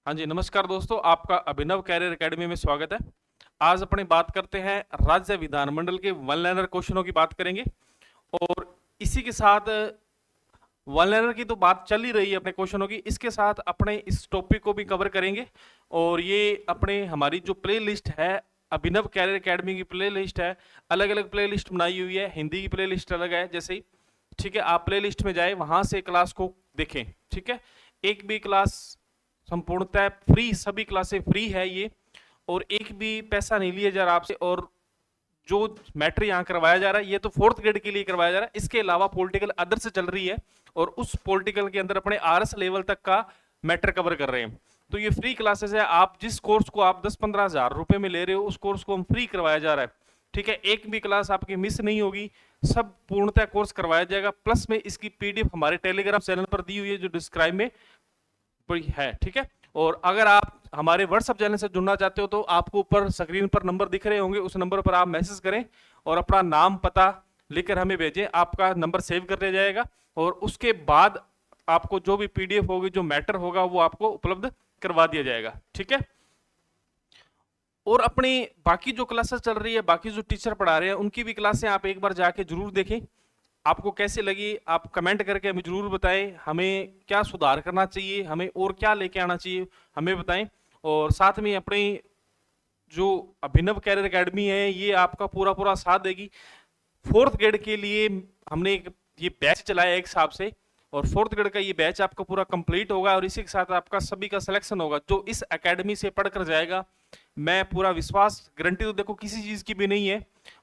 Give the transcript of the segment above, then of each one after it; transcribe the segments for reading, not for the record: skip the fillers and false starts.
हाँ जी, नमस्कार दोस्तों, आपका अभिनव कैरियर एकेडमी में स्वागत है। आज अपने बात करते हैं राज्य विधानमंडल के वन लाइनर क्वेश्चनों की बात करेंगे और इसी के साथ वन लाइनर की तो बात चल ही रही है अपने क्वेश्चनों की, इसके साथ अपने इस टॉपिक को भी कवर करेंगे। और ये अपने हमारी जो प्ले लिस्ट है, अभिनव कैरियर एकेडमी की प्ले लिस्ट है, अलग अलग प्ले लिस्ट बनाई हुई है। हिंदी की प्ले लिस्ट अलग है जैसे ही, ठीक है। आप प्ले लिस्ट में जाए, वहां से क्लास को देखें, ठीक है। एक भी क्लास संपूर्णतः फ्री, सभी क्लासें फ्री है ये, और एक भी पैसा नहीं लिया जा रहा आपसे। और जो मैटर यहाँ करवाया जा रहा है ये तो फोर्थ ग्रेड के लिए करवाया जा रहा है। इसके अलावा पॉलिटिकल अदर से चल रही है और उस पॉलिटिकल के अंदर अपने आरएस लेवल तक का मैटर कवर कर रहे हैं। तो ये फ्री क्लासेस है। आप जिस कोर्स को आप 10-15 हजार रुपए में ले रहे हो, उस कोर्स को हम फ्री करवाया जा रहा है, ठीक है। एक भी क्लास आपकी मिस नहीं होगी, सब पूर्णतः कोर्स करवाया जाएगा। प्लस में इसकी पीडीएफ हमारे टेलीग्राम चैनल पर दी हुई है जो डिस्क्राइब में है, ठीक है। और अगर आप हमारे व्हाट्सएप चैनल से जुड़ना चाहते हो तो आपको ऊपर स्क्रीन पर नंबर दिख रहे होंगे, उस नंबर पर आप मैसेज करें और अपना नाम पता लिखकर हमें भेजें। आपका नंबर सेव कर लिया जाएगा और उसके बाद आपको जो भी पीडीएफ होगी, जो मैटर होगा, वो आपको उपलब्ध करवा दिया जाएगा, ठीक है। और अपनी बाकी जो क्लासेस चल रही है, बाकी जो टीचर पढ़ा रहे हैं, उनकी भी क्लासें आप एक बार जाके जरूर देखें। आपको कैसे लगी आप कमेंट करके हमें जरूर बताएं। हमें क्या सुधार करना चाहिए, हमें और क्या लेके आना चाहिए, हमें बताएं। और साथ में अपनी जो अभिनव कैरियर एकेडमी है, ये आपका पूरा पूरा साथ देगी। फोर्थ ग्रेड के लिए हमने ये बैच चलाया एक हिसाब से, और फोर्थ ग्रेड का ये बैच आपका पूरा कंप्लीट होगा और इसी के साथ आपका सभी का सिलेक्शन होगा जो इस एकेडमी से पढ़कर जाएगा। मैं पूरा विश्वास, गारंटी तो देखो किसी चीज की भी नहीं है,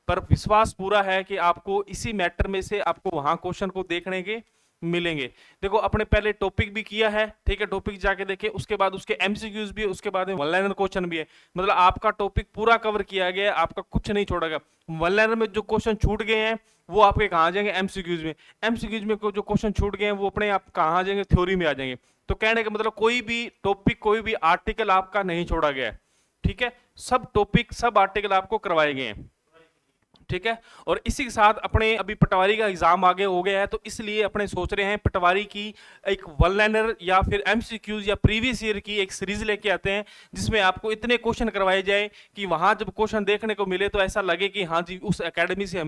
पर विश्वास पूरा है कि आपको इसी मैटर में से आपको वहां क्वेश्चन को देखने के मिलेंगे। देखो अपने पहले टॉपिक भी किया है, ठीक है, टॉपिक जाके देखे, उसके बाद उसके एमसीक्यूज भी है, उसके बाद में वन लाइनर क्वेश्चन भी है। मतलब आपका टॉपिक पूरा कवर किया गया है, आपका कुछ नहीं छोड़ा गया। वन लाइनर में जो क्वेश्चन छूट गए हैं वो आपके कहाँ आ जाएंगे, एमसीक्यूज में। एमसीक्यूज में जो क्वेश्चन छूट गए हैं वो अपने आप कहाँ आ जाएंगे, थ्योरी में आ जाएंगे। तो कहने का मतलब कोई भी टॉपिक, कोई भी आर्टिकल आपका नहीं छोड़ा गया है, ठीक है। सब टॉपिक, सब आर्टिकल आपको करवाए गए हैं, ठीक है। और इसी के साथ अपने अभी पटवारी का एग्जाम आगे हो गया है, तो इसलिए अपने सोच रहे हैं पटवारी की एक वन लाइनर या फिर एमसीक्यूज या प्रीवियस ईयर की एक सीरीज लेके आते हैं, जिसमें आपको इतने क्वेश्चन करवाए जाए कि वहां जब क्वेश्चन देखने को मिले तो ऐसा लगे कि हाँ जी, उस एकेडमी से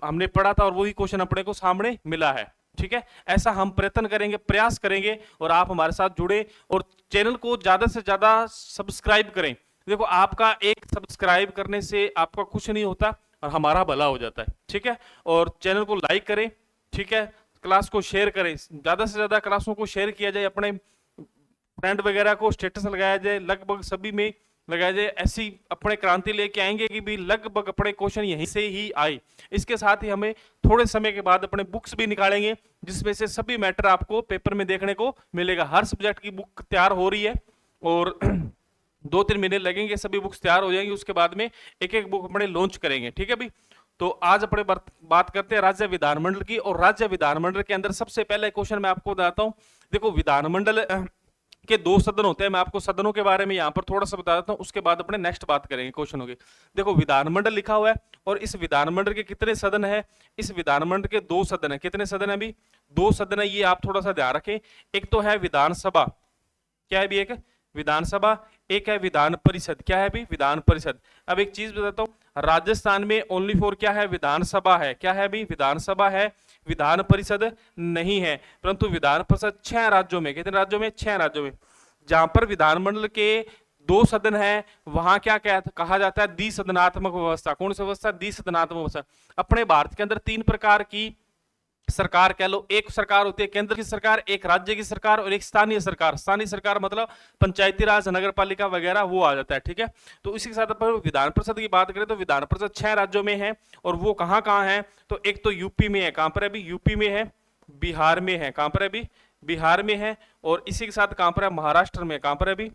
हमने पढ़ा था और वही क्वेश्चन अपने को सामने मिला है, ठीक है। ऐसा हम प्रयत्न करेंगे, प्रयास करेंगे, और आप हमारे साथ जुड़े और चैनल को ज्यादा से ज्यादा सब्सक्राइब करें। देखो आपका एक सब्सक्राइब करने से आपका कुछ नहीं होता और हमारा भला हो जाता है, ठीक है। और चैनल को लाइक करें, ठीक है। क्लास को शेयर करें, ज्यादा से ज्यादा क्लासों को शेयर किया जाए, अपने फ्रेंड वगैरह को स्टेटस लगाया जाए, लगभग सभी में लगाया जाए। ऐसी अपने क्रांति लेके आएंगे कि भी लगभग अपने क्वेश्चन यहीं से ही आए। इसके साथ ही हमें थोड़े समय के बाद अपने बुक्स भी निकालेंगे, जिसमें से सभी मैटर आपको पेपर में देखने को मिलेगा। हर सब्जेक्ट की बुक तैयार हो रही है और 2-3 महीने लगेंगे, सभी बुक्स तैयार हो जाएंगी। उसके बाद में एक एक बुक अपने लॉन्च करेंगे, ठीक है भाई। तो आज अपने बात करते हैं राज्य विधानमंडल की। और राज्य विधानमंडल के अंदर सबसे पहले क्वेश्चन मैं आपको बताता हूं। देखो विधानमंडल के 2 सदन होते हैं। मैं आपको सदनों के बारे में यहाँ पर थोड़ा सा बता देता हूँ, उसके बाद अपने नेक्स्ट बात करेंगे क्वेश्चनों की। देखो विधानमंडल लिखा हुआ है और इस विधानमंडल के कितने सदन है? इस विधानमंडल के 2 सदन है। कितने सदन है अभी? 2 सदन है, ये आप थोड़ा सा ध्यान रखें। एक तो है विधानसभा, क्या है भी, एक विधानसभा, एक है विधान परिषद। क्या है भी? विधान परिषद। अब एक चीज बताता हूँ, राजस्थान में ओनली फॉर क्या है? विधानसभा है। क्या है भी? विधानसभा है, विधान परिषद नहीं है। परंतु विधान परिषद 6 राज्यों में, कितने राज्यों में? 6 राज्यों में। जहां पर विधानमंडल के 2 सदन है, वहां क्या कहा जाता है? द्विसदनात्मक व्यवस्था। कौन सी व्यवस्था? द्विसदनात्मक व्यवस्था। अपने भारत के अंदर 3 प्रकार की सरकार कह लो। एक सरकार होती है केंद्र की सरकार, एक राज्य की सरकार और एक स्थानीय सरकार। स्थानीय सरकार मतलब पंचायती राज, नगर पालिका वगैरह, वो आ जाता है, ठीक है। तो इसी के साथ अपन विधान परिषद की बात करें तो विधान परिषद 6 राज्यों में है। और वो कहाँ कहाँ है? तो एक तो यूपी में है। कहां पर है अभी? यूपी में है। बिहार में है। कहां पर है अभी? बिहार में है। और इसी के साथ कहां पर है? महाराष्ट्र में। कहां पर है अभी?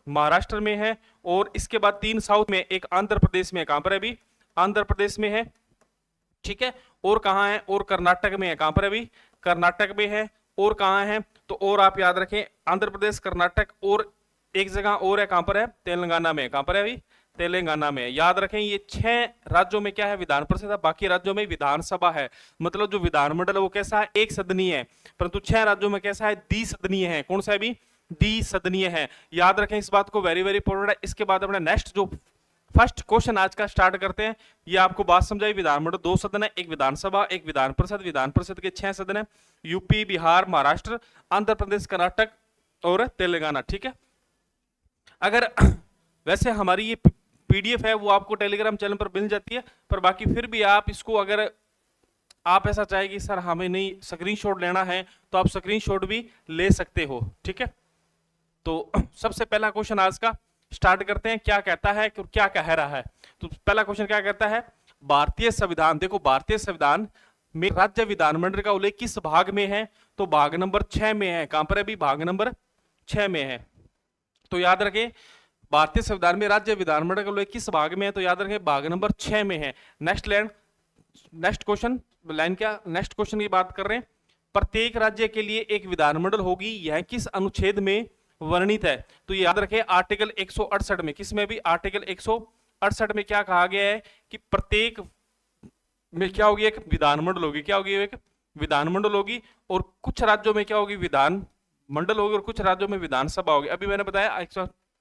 महाराष्ट्र में है। और इसके बाद 3 साउथ में, एक आंध्र प्रदेश में। कहां पर है अभी? आंध्र प्रदेश में है, ठीक है। और कहां है? और कर्नाटक में है। कहां पर अभी? कर्नाटक में है। और कहां है? तो और आप याद रखें, आंध्र प्रदेश, कर्नाटक, और एक जगह और है। कहां पर है? तेलंगाना में। कहां पर है अभी? तेलंगाना में। याद रखें ये 6 राज्यों में क्या है? विधान परिषद है। बाकी राज्यों में विधानसभा है। मतलब जो विधानमंडल है वो कैसा है? एक सदनीय है। परंतु 6 राज्यों में कैसा है? द्विसदनीय है। कौन सा है अभी? द्विसदनीय है। याद रखें इस बात को, वेरी वेरी इंपॉर्टेंट है। इसके बाद अपने नेक्स्ट जो फर्स्ट क्वेश्चन आज का स्टार्ट करते हैं। ये आपको बात समझाई, विधानमंडल 2 सदन है, एक विधानसभा, एक विधान परिषद के 6 सदन है, यूपी, बिहार, महाराष्ट्र, आंध्र प्रदेश, कर्नाटक और तेलंगाना। ठीक है, अगर वैसे हमारी ये पीडीएफ है वो आपको टेलीग्राम चैनल पर मिल जाती है, पर बाकी फिर भी आप इसको, अगर आप ऐसा चाहे कि सर हमें नहीं स्क्रीनशॉट लेना है, तो आप स्क्रीनशॉट भी ले सकते हो। ठीक है, तो सबसे पहला क्वेश्चन आज का स्टार्ट करते हैं। क्या कहता है, क्या कह रहा है? तो पहला क्वेश्चन क्या कहता है, भारतीय संविधान, देखो भारतीय संविधान में राज्य विधानमंडल का उल्लेख किस भाग में है? तो भाग नंबर 6 में है। कहां पर है? भी भाग नंबर 6 में है। तो याद रखें भारतीय संविधान में राज्य विधानमंडल का उल्लेख किस भाग में है? तो याद रखें भाग नंबर 6 में है। नेक्स्ट क्वेश्चन लाइन क्या, नेक्स्ट क्वेश्चन की बात कर रहे हैं, प्रत्येक राज्य के लिए एक विधानमंडल होगी, यह किस अनुच्छेद में वर्णित है? तो याद रखें आर्टिकल 168 में। किस में? भी आर्टिकल 168 में क्या कहा गया है कि प्रत्येक में क्या होगी? एक विधानमंडल होगी। क्या होगी? एक विधानमंडल होगी। और कुछ राज्यों में क्या होगी? विधान मंडल होगी, और कुछ राज्यों में विधानसभा होगी। अभी मैंने बताया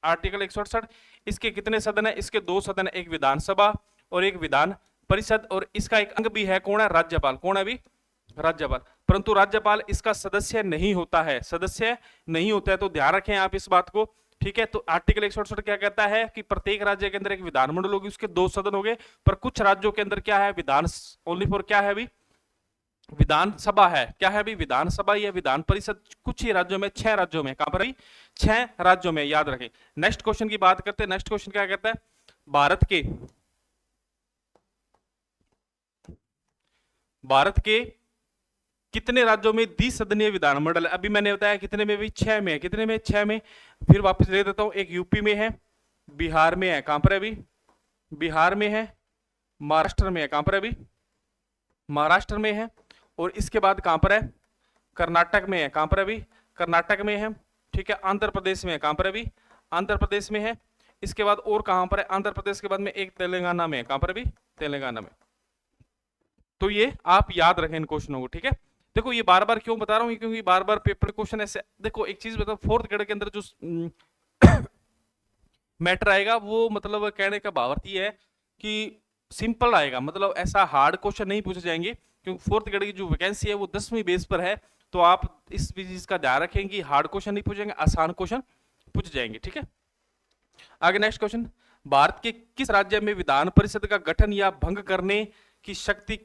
आर्टिकल 168, इसके कितने सदन है? इसके 2 सदन है, एक विधानसभा और एक विधान परिषद। और इसका एक अंग भी है, कौन है? राज्यपाल। कौन है? भी राज्यपाल। परंतु राज्यपाल इसका सदस्य नहीं होता है, सदस्य नहीं होता है, तो ध्यान रखें आप इस बात को। ठीक है, तो आर्टिकल 168 क्या कहता है कि प्रत्येक राज्य के अंदर एक विधानमंडल होगी, उसके 2 सदन हो गए, पर कुछ राज्यों के अंदर क्या है? विधान ओनली फॉर क्या है? भी विधानसभा है। क्या है? भी विधानसभा या विधान परिषद कुछ ही राज्यों में, 6 राज्यों में। कहां पर? भी 6 राज्यों में, याद रखें। नेक्स्ट क्वेश्चन की बात करते हैं। नेक्स्ट क्वेश्चन क्या कहता है, भारत के कितने राज्यों में द्विसदनीय विधानमंडल है? अभी मैंने बताया कितने में? भी 6 में। कितने में? 6 में। फिर वापस ले देता हूं, एक यूपी में है, बिहार में है। कहां पर है? भी बिहार में है, महाराष्ट्र में है। कहां पर है? भी महाराष्ट्र में है। और इसके बाद कहां पर है? कर्नाटक में है। कहां पर है? भी कर्नाटक में है। ठीक है, आंध्र प्रदेश में है। कहां पर है? भी आंध्र प्रदेश में है। इसके बाद और कहां पर है? आंध्र प्रदेश के बाद में एक तेलंगाना में है। कहां पर है? भी तेलंगाना में। तो ये आप याद रखें इन क्वेश्चनों को। ठीक है, देखो ये बार बार क्यों बता रहा हूं, क्योंकि बार बार पेपर क्वेश्चन ऐसे, देखो एक चीज बताओ, 4th ग्रेड के अंदर जो मैटर आएगा वो, मतलब कहने का भाव ये है कि सिंपल आएगा, मतलब ऐसा हार्ड क्वेश्चन नहीं पूछे जाएंगे, क्योंकि 4th ग्रेड की जो वैकेंसी है वो 10वीं बेस पर है। तो आप इस चीज का ध्यान रखें कि हार्ड क्वेश्चन नहीं पूछेंगे, आसान क्वेश्चन पूछ जाएंगे। ठीक है, आगे नेक्स्ट क्वेश्चन, भारत के किस राज्य में विधान परिषद का गठन या भंग करने की शक्ति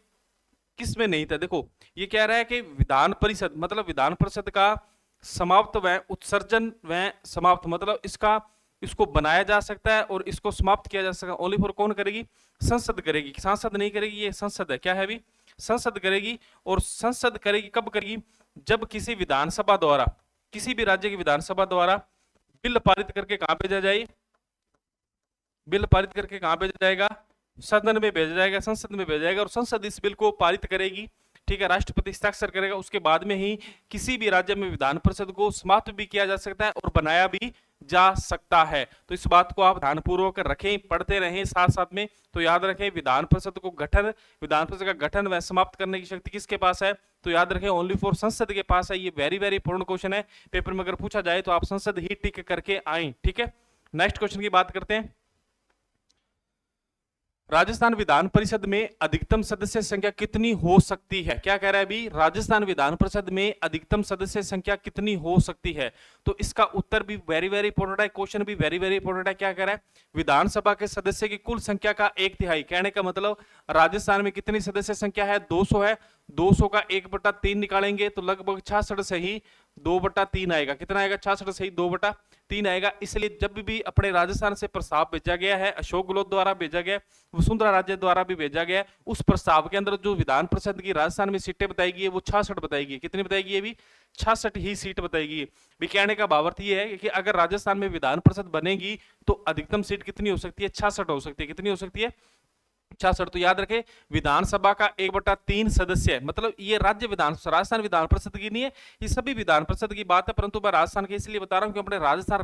किस में नहीं था? देखो ये कह रहा है कि विधान परिषद, मतलब विधान परिषद का समाप्त व उत्सर्जन व समाप्त, मतलब इसको बनाया जा सकता है और इसको समाप्त किया जा सकता है। ओनली फॉर कौन करेगी? संसद करेगी, सांसद नहीं करेगी। ये संसद है। क्या है? भी संसद करेगी। और संसद करेगी कब करेगी? जब किसी विधानसभा द्वारा, किसी भी राज्य की विधानसभा द्वारा बिल पारित करके कहां भेजा जाए? बिल पारित करके कहां भेजा जाएगा? सदन में भेजा जाएगा, संसद में भेजा जाएगा, और संसद इस बिल को पारित करेगी। ठीक है, राष्ट्रपति हस्ताक्षर करेगा। उसके बाद में ही किसी भी राज्य में विधान परिषद को समाप्त भी किया जा सकता है और बनाया भी जा सकता है। तो इस बात को आप ध्यानपूर्वक रखें, पढ़ते रहें साथ साथ में। तो याद रखें विधान परिषद को गठन, विधान परिषद का गठन व समाप्त करने की शक्ति किसके पास है? तो याद रखें ओनली फॉर संसद के पास है। ये वेरी वेरी इंपॉर्टेंट क्वेश्चन है, पेपर में अगर पूछा जाए तो आप संसद ही टिक करके आए। ठीक है, नेक्स्ट क्वेश्चन की बात करते हैं। राजस्थान विधान परिषद में अधिकतम सदस्य संख्या कितनी हो सकती है? क्या कह रहा है? अभी राजस्थान विधान परिषद में अधिकतम सदस्य संख्या कितनी हो सकती है? तो इसका उत्तर भी वेरी वेरी इंपॉर्टेंट है, क्वेश्चन भी वेरी वेरी इंपॉर्टेंट है। क्या कह रहा है? विधानसभा के सदस्य की कुल संख्या का 1/3। कहने का मतलब राजस्थान में कितनी सदस्य संख्या है? 200 है। 200 का 1/3 निकालेंगे तो लगभग 66 से ही 2/3 आएगा। कितना आएगा? 66 से ही 2/3 आएगा। इसलिए जब भी अपने राजस्थान से प्रस्ताव भेजा गया है, अशोक गहलोत द्वारा भेजा गया, वसुंधरा राजे द्वारा भी भेजा गया, उस प्रस्ताव के अंदर जो विधान परिषद की राजस्थान में सीटें बताएगी वो 66 बताएगी। कितनी बताएगी? ये भी 66 ही सीट बताएगी। भी कहने का भावार्थ ये है कि अगर राजस्थान में विधान परिषद बनेगी तो अधिकतम सीट कितनी हो सकती है? 66 हो सकती है। कितनी हो सकती है? 66। तो याद रखें विधानसभा का 1/3 सदस्य, मतलब ये राज्य राजस्थान विधान परिषद की नहीं है, ये सभी विधान परिषद की बात है, परंतु मैं राजस्थान के इसलिए बता रहा हूं कि अपने राजस्थान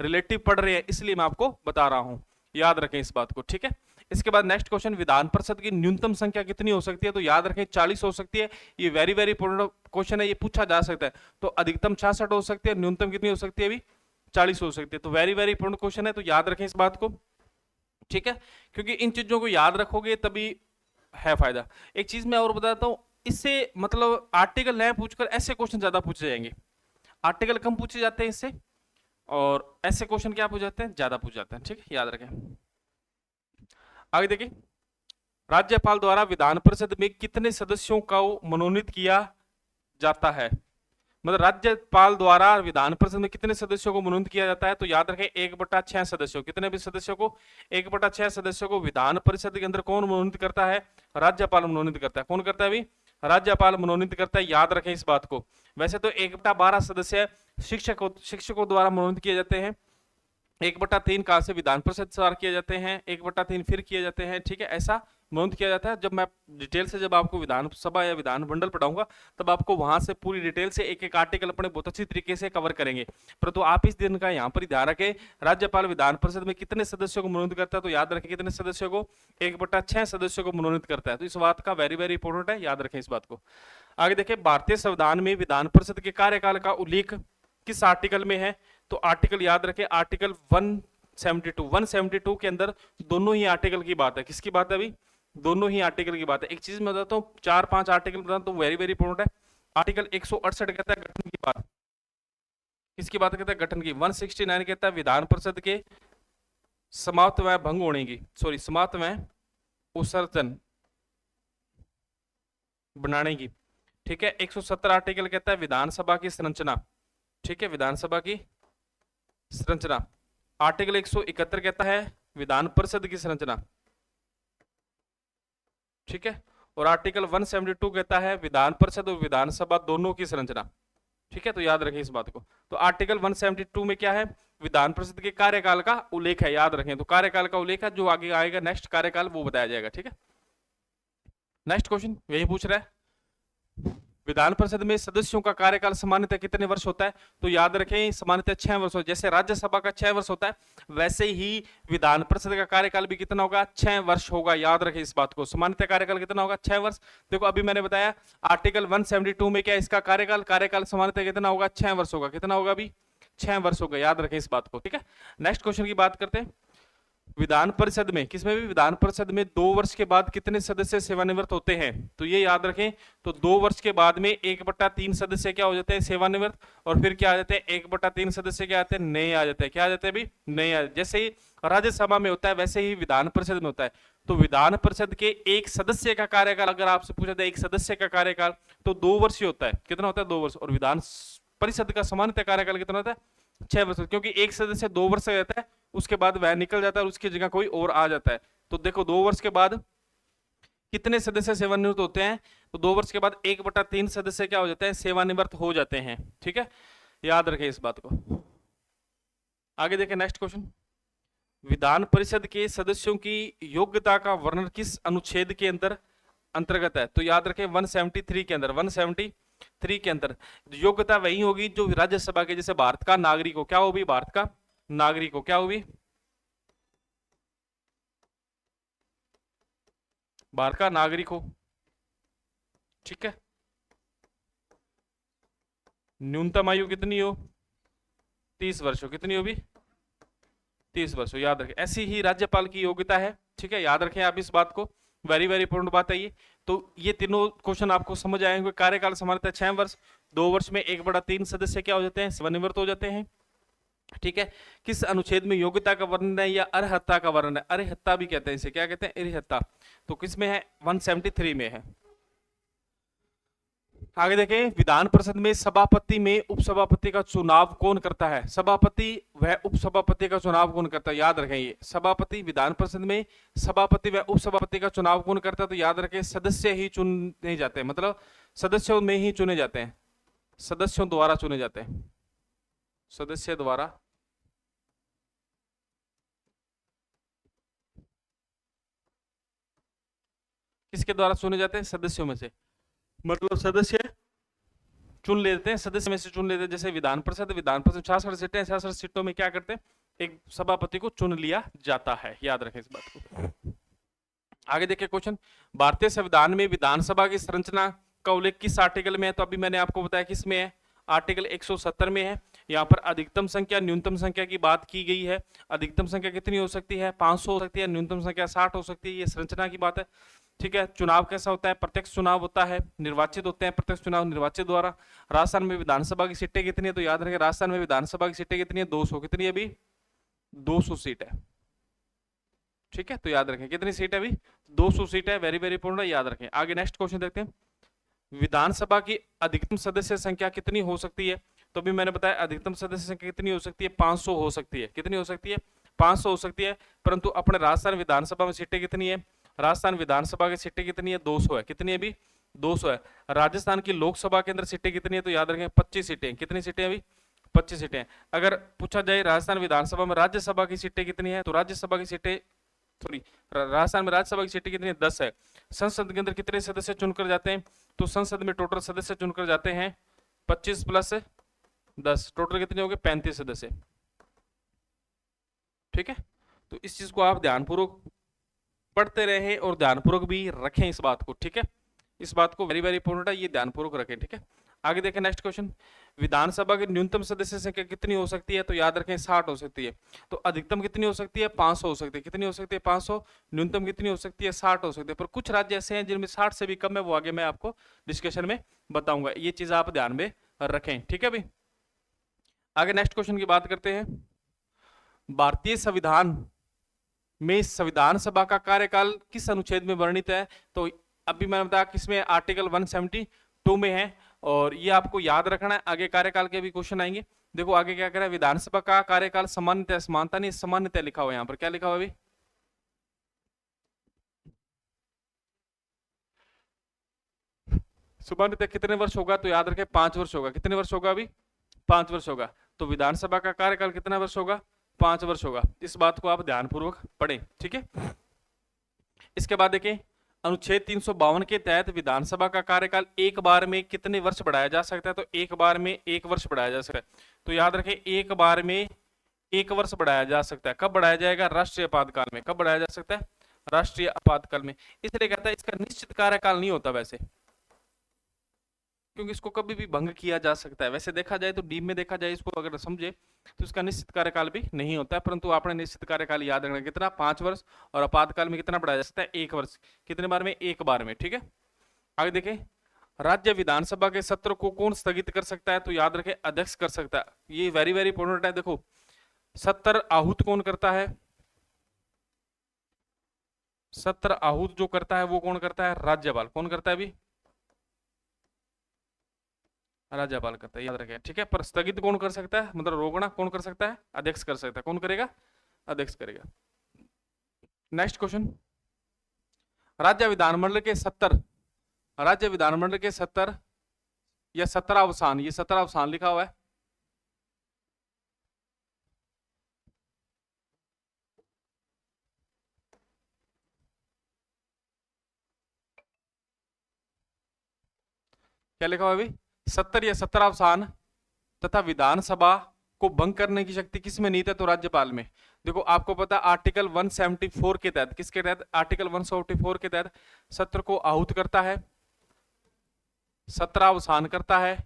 रिलेटिव पढ़ रहे हैं, इसलिए मैं आपको बता रहा हूं। याद रखें इस बात को। ठीक है, इसके बाद नेक्स्ट क्वेश्चन, विधान परिषद की न्यूनतम संख्या कितनी हो सकती है? तो याद रखें 40 हो सकती है। ये वेरी वेरी इंपॉर्टेंट क्वेश्चन है, ये पूछा जा सकता है। तो अधिकतम 66 हो सकती है, न्यूनतम कितनी हो सकती है अभी? 40 हो सकती है। तो वेरी वेरी इंपॉर्टेंट क्वेश्चन है, तो याद रखें इस बात को, ठीक है, क्योंकि इन चीजों को याद रखोगे तभी है फायदा। एक चीज मैं और बताता हूं, इससे मतलब आर्टिकल नए पूछकर ऐसे क्वेश्चन ज्यादा पूछे जाएंगे, आर्टिकल कम पूछे जाते हैं इससे, और ऐसे क्वेश्चन क्या पूछ जाते हैं? ज्यादा पूछ जाते हैं, ठीक है, याद रखें। आगे देखिए, राज्यपाल द्वारा विधान परिषद में कितने सदस्यों का मनोनीत किया जाता है? मतलब राज्यपाल द्वारा विधान परिषद में कितने सदस्यों को मनोनीत किया जाता है? तो याद रखें 1/6 सदस्यों। कितने भी सदस्यों को? 1/6 सदस्यों को विधान परिषद के अंदर कौन मनोनीत करता है? राज्यपाल मनोनीत करता है। कौन करता है अभी? राज्यपाल मनोनीत करता है, याद रखें इस बात को। वैसे तो 1/12 सदस्य शिक्षकों द्वारा मनोनीत किए जाते हैं, 1/3 कहां से? विधान परिषद द्वारा किए जाते हैं, 1/3 फिर किए जाते हैं, ठीक है, ऐसा मनोनीत किया जाता है। जब मैं डिटेल से जब आपको विधानसभा या विधान मंडल पढ़ाऊंगा तब आपको वहां से पूरी डिटेल से एक एक आर्टिकल अपने बहुत अच्छी तरीके से कवर करेंगे, परंतु आप इस दिन का यहाँ पर ध्यान रखें, राज्यपाल विधान परिषद में कितने सदस्यों को मनोनीत करता है? तो याद रखें कितने सदस्यों को? 1/6 सदस्यों को मनोनीत करता है। तो इस बात का वेरी वेरी इंपॉर्टेंट है, याद रखें इस बात को। आगे देखें, भारतीय संविधान में विधान परिषद के कार्यकाल का उल्लेख किस आर्टिकल में है? तो आर्टिकल याद रखें, आर्टिकल 172 के अंदर दोनों ही आर्टिकल की बात है। किसकी बात है अभी? दोनों ही आर्टिकल की बात है। एक चीज मैं बताता हूँ, 4-5 आर्टिकल बताता हूँ, तो वेरी वेरी इंपॉर्टेंट है। आर्टिकल 168 कहता है गठन की बात। किसकी बात कहता है? गठन की। 169 कहता है विधान परिषद के समाप्त व भंग होने की, सॉरी समाप्त व उत्सर्जन बनाने की, ठीक है। 170 आर्टिकल कहता है विधानसभा की संरचना, ठीक है, विधानसभा की संरचना। आर्टिकल 171 कहता है विधान परिषद की संरचना, ठीक है, और आर्टिकल 172 कहता है विधान परिषद और विधानसभा दोनों की संरचना, ठीक है। तो याद रखें इस बात को। तो आर्टिकल 172 में क्या है? विधान परिषद के कार्यकाल का उल्लेख है, याद रखें। तो कार्यकाल का उल्लेख है, जो आगे आएगा नेक्स्ट कार्यकाल वो बताया जाएगा, ठीक है। नेक्स्ट क्वेश्चन यही पूछ रहा है, विधान परिषद में सदस्यों का कार्यकाल सामान्यतः कितने वर्ष होता है? तो याद रखें सामान्यतः 6 वर्ष होता है। जैसे राज्यसभा का 6 वर्ष होता है, वैसे ही विधान परिषद का कार्यकाल भी कितना होगा? 6 वर्ष होगा, याद रखें इस बात को। सामान्यतः कार्यकाल कितना होगा? 6 वर्ष। देखो अभी मैंने बताया आर्टिकल 172 में क्या इसका कार्यकाल सामान्यतः कितना होगा? 6 वर्ष होगा। कितना होगा अभी? 6 वर्ष होगा, याद रखें इस बात को, ठीक है। नेक्स्ट क्वेश्चन की बात करते हैं, विधान परिषद में, किसमें भी? विधान परिषद में 2 वर्ष के बाद कितने सदस्य सेवानिवृत्त होते हैं? तो ये याद रखें, तो 2 वर्ष के बाद में 1/3 सदस्य क्या हो जाते हैं? सेवानिवृत्त। और फिर क्या आ जाते हैं? 1/3 सदस्य क्या आते हैं? नए आ जाते हैं। क्या आ जाते हैं अभी? नए आ। जैसे ही राज्यसभा में होता है वैसे ही विधान परिषद में होता है। तो विधान परिषद के एक सदस्य का कार्यकाल अगर आपसे पूछा जाए, एक सदस्य का कार्यकाल तो 2 वर्ष ही होता है। कितना होता है? 2 वर्ष। और विधान परिषद का सामान्यतः कार्यकाल कितना होता है? 6 वर्ष, क्योंकि एक सदस्य 2 वर्ष का रहता है, उसके बाद वह निकल जाता है और उसकी जगह कोई और आ जाता है। तो देखो 2 वर्ष के बाद कितने सदस्य सेवानिवृत्त होते हैं? तो 2 वर्ष के बाद 1/3 सदस्य क्या हो जाते हैं? सेवानिवृत्त हो जाते हैं, ठीक है, याद रखें इस बात को। आगे देखें नेक्स्ट क्वेश्चन, विधान परिषद के सदस्यों की योग्यता का वर्णन किस अनुच्छेद के अंदर अंतर्गत है? तो याद रखें 173 के अंदर, 173 के अंदर योग्यता वही होगी जो राज्यसभा के, जैसे भारत का नागरिक हो, क्या हो भी? भारत का नागरिक हो, क्या हो भी? भारत का नागरिक हो, ठीक है। न्यूनतम आयु कितनी हो? 30 वर्ष हो। कितनी हो भी? 30 वर्ष हो, याद रखें। ऐसी ही राज्यपाल की योग्यता है, ठीक है, याद रखें आप इस बात को, वेरी वेरी इंपॉर्टेंट बात है ये। तो ये तीनों क्वेश्चन आपको समझ आएंगे। कार्यकाल सामान्यतः 6 वर्ष, 2 वर्ष में 1/3 सदस्य क्या हो जाते हैं? सेवानिवृत्त हो जाते हैं, ठीक है। किस अनुच्छेद में योग्यता का वर्णन है या अर्हता का वर्णन है? अर्हता भी कहते हैं इसे, क्या कहते हैं? अर्हता। तो किस में है? 173 में है। आगे देखें, विधान परिषद में सभापति में उपसभापति का चुनाव कौन करता है? सभापति व उपसभापति का चुनाव कौन करता है? याद रखें ये सभापति, विधान परिषद में सभापति व उपसभापति का चुनाव कौन करता है? तो याद रखें सदस्य ही चुने जाते हैं, मतलब सदस्यों में ही चुने जाते हैं, सदस्यों द्वारा चुने जाते हैं, सदस्य द्वारा। किसके द्वारा चुने जाते हैं? सदस्यों में से, मतलब सदस्य चुन लेते हैं, सदस्य में से चुन लेते हैं। जैसे विधान परिषद 66 सीटें हैं, 66 सीटों में क्या करते हैं? एक सभापति को चुन लिया जाता है, याद रखें इस बात को। आगे देखिए क्वेश्चन, भारतीय संविधान में विधानसभा की संरचना का उल्लेख किस आर्टिकल में है? तो अभी मैंने आपको बताया किस में है, आर्टिकल 170 में है। यहाँ पर अधिकतम संख्या न्यूनतम संख्या की बात की गई है। अधिकतम संख्या कितनी हो सकती है? 500 हो सकती है, न्यूनतम संख्या 60 हो सकती है। ये संरचना की बात है, ठीक है। चुनाव कैसा होता है? प्रत्यक्ष चुनाव होता है, निर्वाचित होते हैं प्रत्यक्ष चुनाव निर्वाचित द्वारा। राजस्थान में विधानसभा की सीटें कितनी है? तो याद रखें राजस्थान में विधानसभा की सीटें कितनी है? 200। कितनी है अभी? 200 सीट है, ठीक है। तो याद रखें कितनी सीट है अभी? 200 सीट है, वेरी वेरी इंपॉर्टेंट, याद रखें। आगे नेक्स्ट क्वेश्चन देखते हैं, विधानसभा की अधिकतम सदस्य संख्या कितनी हो सकती है? तो भी मैंने बताया अधिकतम सदस्य संख्या कितनी हो सकती है? 500 हो सकती है। कितनी हो सकती है? 500 हो सकती है। परंतु अपने राजस्थान विधानसभा में सीटें कितनी है? राजस्थान विधानसभा की सीटें कितनी है? 200 है। कितनी है अभी? 200 है। राजस्थान की लोकसभा के अंदर सीटें कितनी है? तो याद रखें 25 सीटें। कितनी सीटें अभी? 25 सीटें। अगर पूछा जाए राजस्थान विधानसभा में राज्यसभा की सीटें कितनी है, तो राज्यसभा की सीटें राजस्थान में राज्यसभा की सीटें कितनी है? 10 है। संसद के अंदर कितने सदस्य चुनकर जाते हैं? तो संसद में टोटल सदस्य चुनकर जाते हैं 25 प्लस 10, टोटल कितने हो गए? 35 सदस्य, ठीक है। तो इस चीज को आप ध्यानपूर्वक पढ़ते रहें और ध्यानपूर्वक भी रखें इस बात को, ठीक है। इस बात को वेरी वेरी इंपॉर्टेंट है, ये ध्यानपूर्वक रखें, ठीक है। आगे देखें नेक्स्ट क्वेश्चन, विधानसभा की न्यूनतम सदस्य संख्या कितनी हो सकती है? तो याद रखें 60 हो सकती है। तो अधिकतम कितनी हो सकती है? 500 हो सकती है। कितनी हो सकती है? 500। न्यूनतम कितनी हो सकती है? 60 हो सकती है। पर कुछ राज्य ऐसे हैं जिनमें 60 से भी कम है, वो आगे मैं आपको डिस्कशन में बताऊंगा। ये चीज आप ध्यान में रखें, ठीक है भाई। आगे नेक्स्ट क्वेश्चन की बात करते हैं, भारतीय संविधान में संविधान सभा का कार्यकाल किस अनुच्छेद में वर्णित है? तो अभी मैंने बताया किसमें? आर्टिकल 172 में है। और ये आपको याद रखना है, आगे कार्यकाल के भी क्वेश्चन आएंगे। देखो आगे क्या कह रहा है, विधानसभा का कार्यकाल सामान्यतः, समानता नहीं सामान्यतः लिखा हुआ है। यहाँ पर क्या लिखा हुआ है अभी? सामान्यतः कितने वर्ष होगा? तो याद रखें 5 वर्ष होगा। कितने वर्ष होगा अभी? 5 वर्ष होगा। तो विधानसभा का कार्यकाल कितना वर्ष होगा? 5 वर्ष होगा। इस बात को आप ध्यानपूर्वक पढ़ें, ठीक है। इसके बाद देखें, अनुच्छेद 352 के तहत विधानसभा का कार्यकाल एक बार में कितने वर्ष बढ़ाया जा सकता है? तो एक बार में 1 वर्ष बढ़ाया जा सकता है। तो याद रखें एक बार में 1 वर्ष बढ़ाया जा सकता है। कब बढ़ाया जाएगा? राष्ट्रीय आपातकाल में। कब बढ़ाया जा सकता है? राष्ट्रीय आपातकाल में। इसलिए कहता है इसका निश्चित कार्यकाल नहीं होता वैसे, क्योंकि इसको कभी भी भंग किया जा सकता है। वैसे देखा जाए तो डीप में देखा जाए, इसको अगर समझे तो इसका निश्चित कार्यकाल भी नहीं होता है। परंतु आपने निश्चित कार्यकाल याद रखना कितना? 5 वर्ष। और आपातकाल में कितना बढ़ाया जा सकता है? 1 वर्ष। कितने बार में? 1 बार में, ठीक है। आगे देखें, राज्य विधानसभा के सत्र को कौन स्थगित कर सकता है? तो याद रखें अध्यक्ष कर सकता है। ये वेरी वेरी इंपॉर्टेंट है। देखो सत्र आहूत कौन करता है? सत्र आहूत जो करता है वो कौन करता है? राज्यपाल। कौन करता है अभी? राज्यपाल करता है, याद रखें, ठीक है। पर स्थगित कौन कर सकता है, मतलब रोकना कौन कर सकता है? अध्यक्ष कर सकता है। कौन करेगा? अध्यक्ष करेगा। नेक्स्ट क्वेश्चन, राज्य विधानमंडल के 70, राज्य विधानमंडल के 70 या 17 अवसान, ये 17 अवसान लिखा हुआ है। क्या लिखा हुआ है अभी? 70 या 17 अवसान तथा विधानसभा को भंग करने की शक्ति किस में नहीं है? तो राज्यपाल में। देखो आपको पता है आर्टिकल 174 के तहत, किसके तहत? आर्टिकल 174 के तहत सत्र को आहूत करता है, 17 अवसान करता है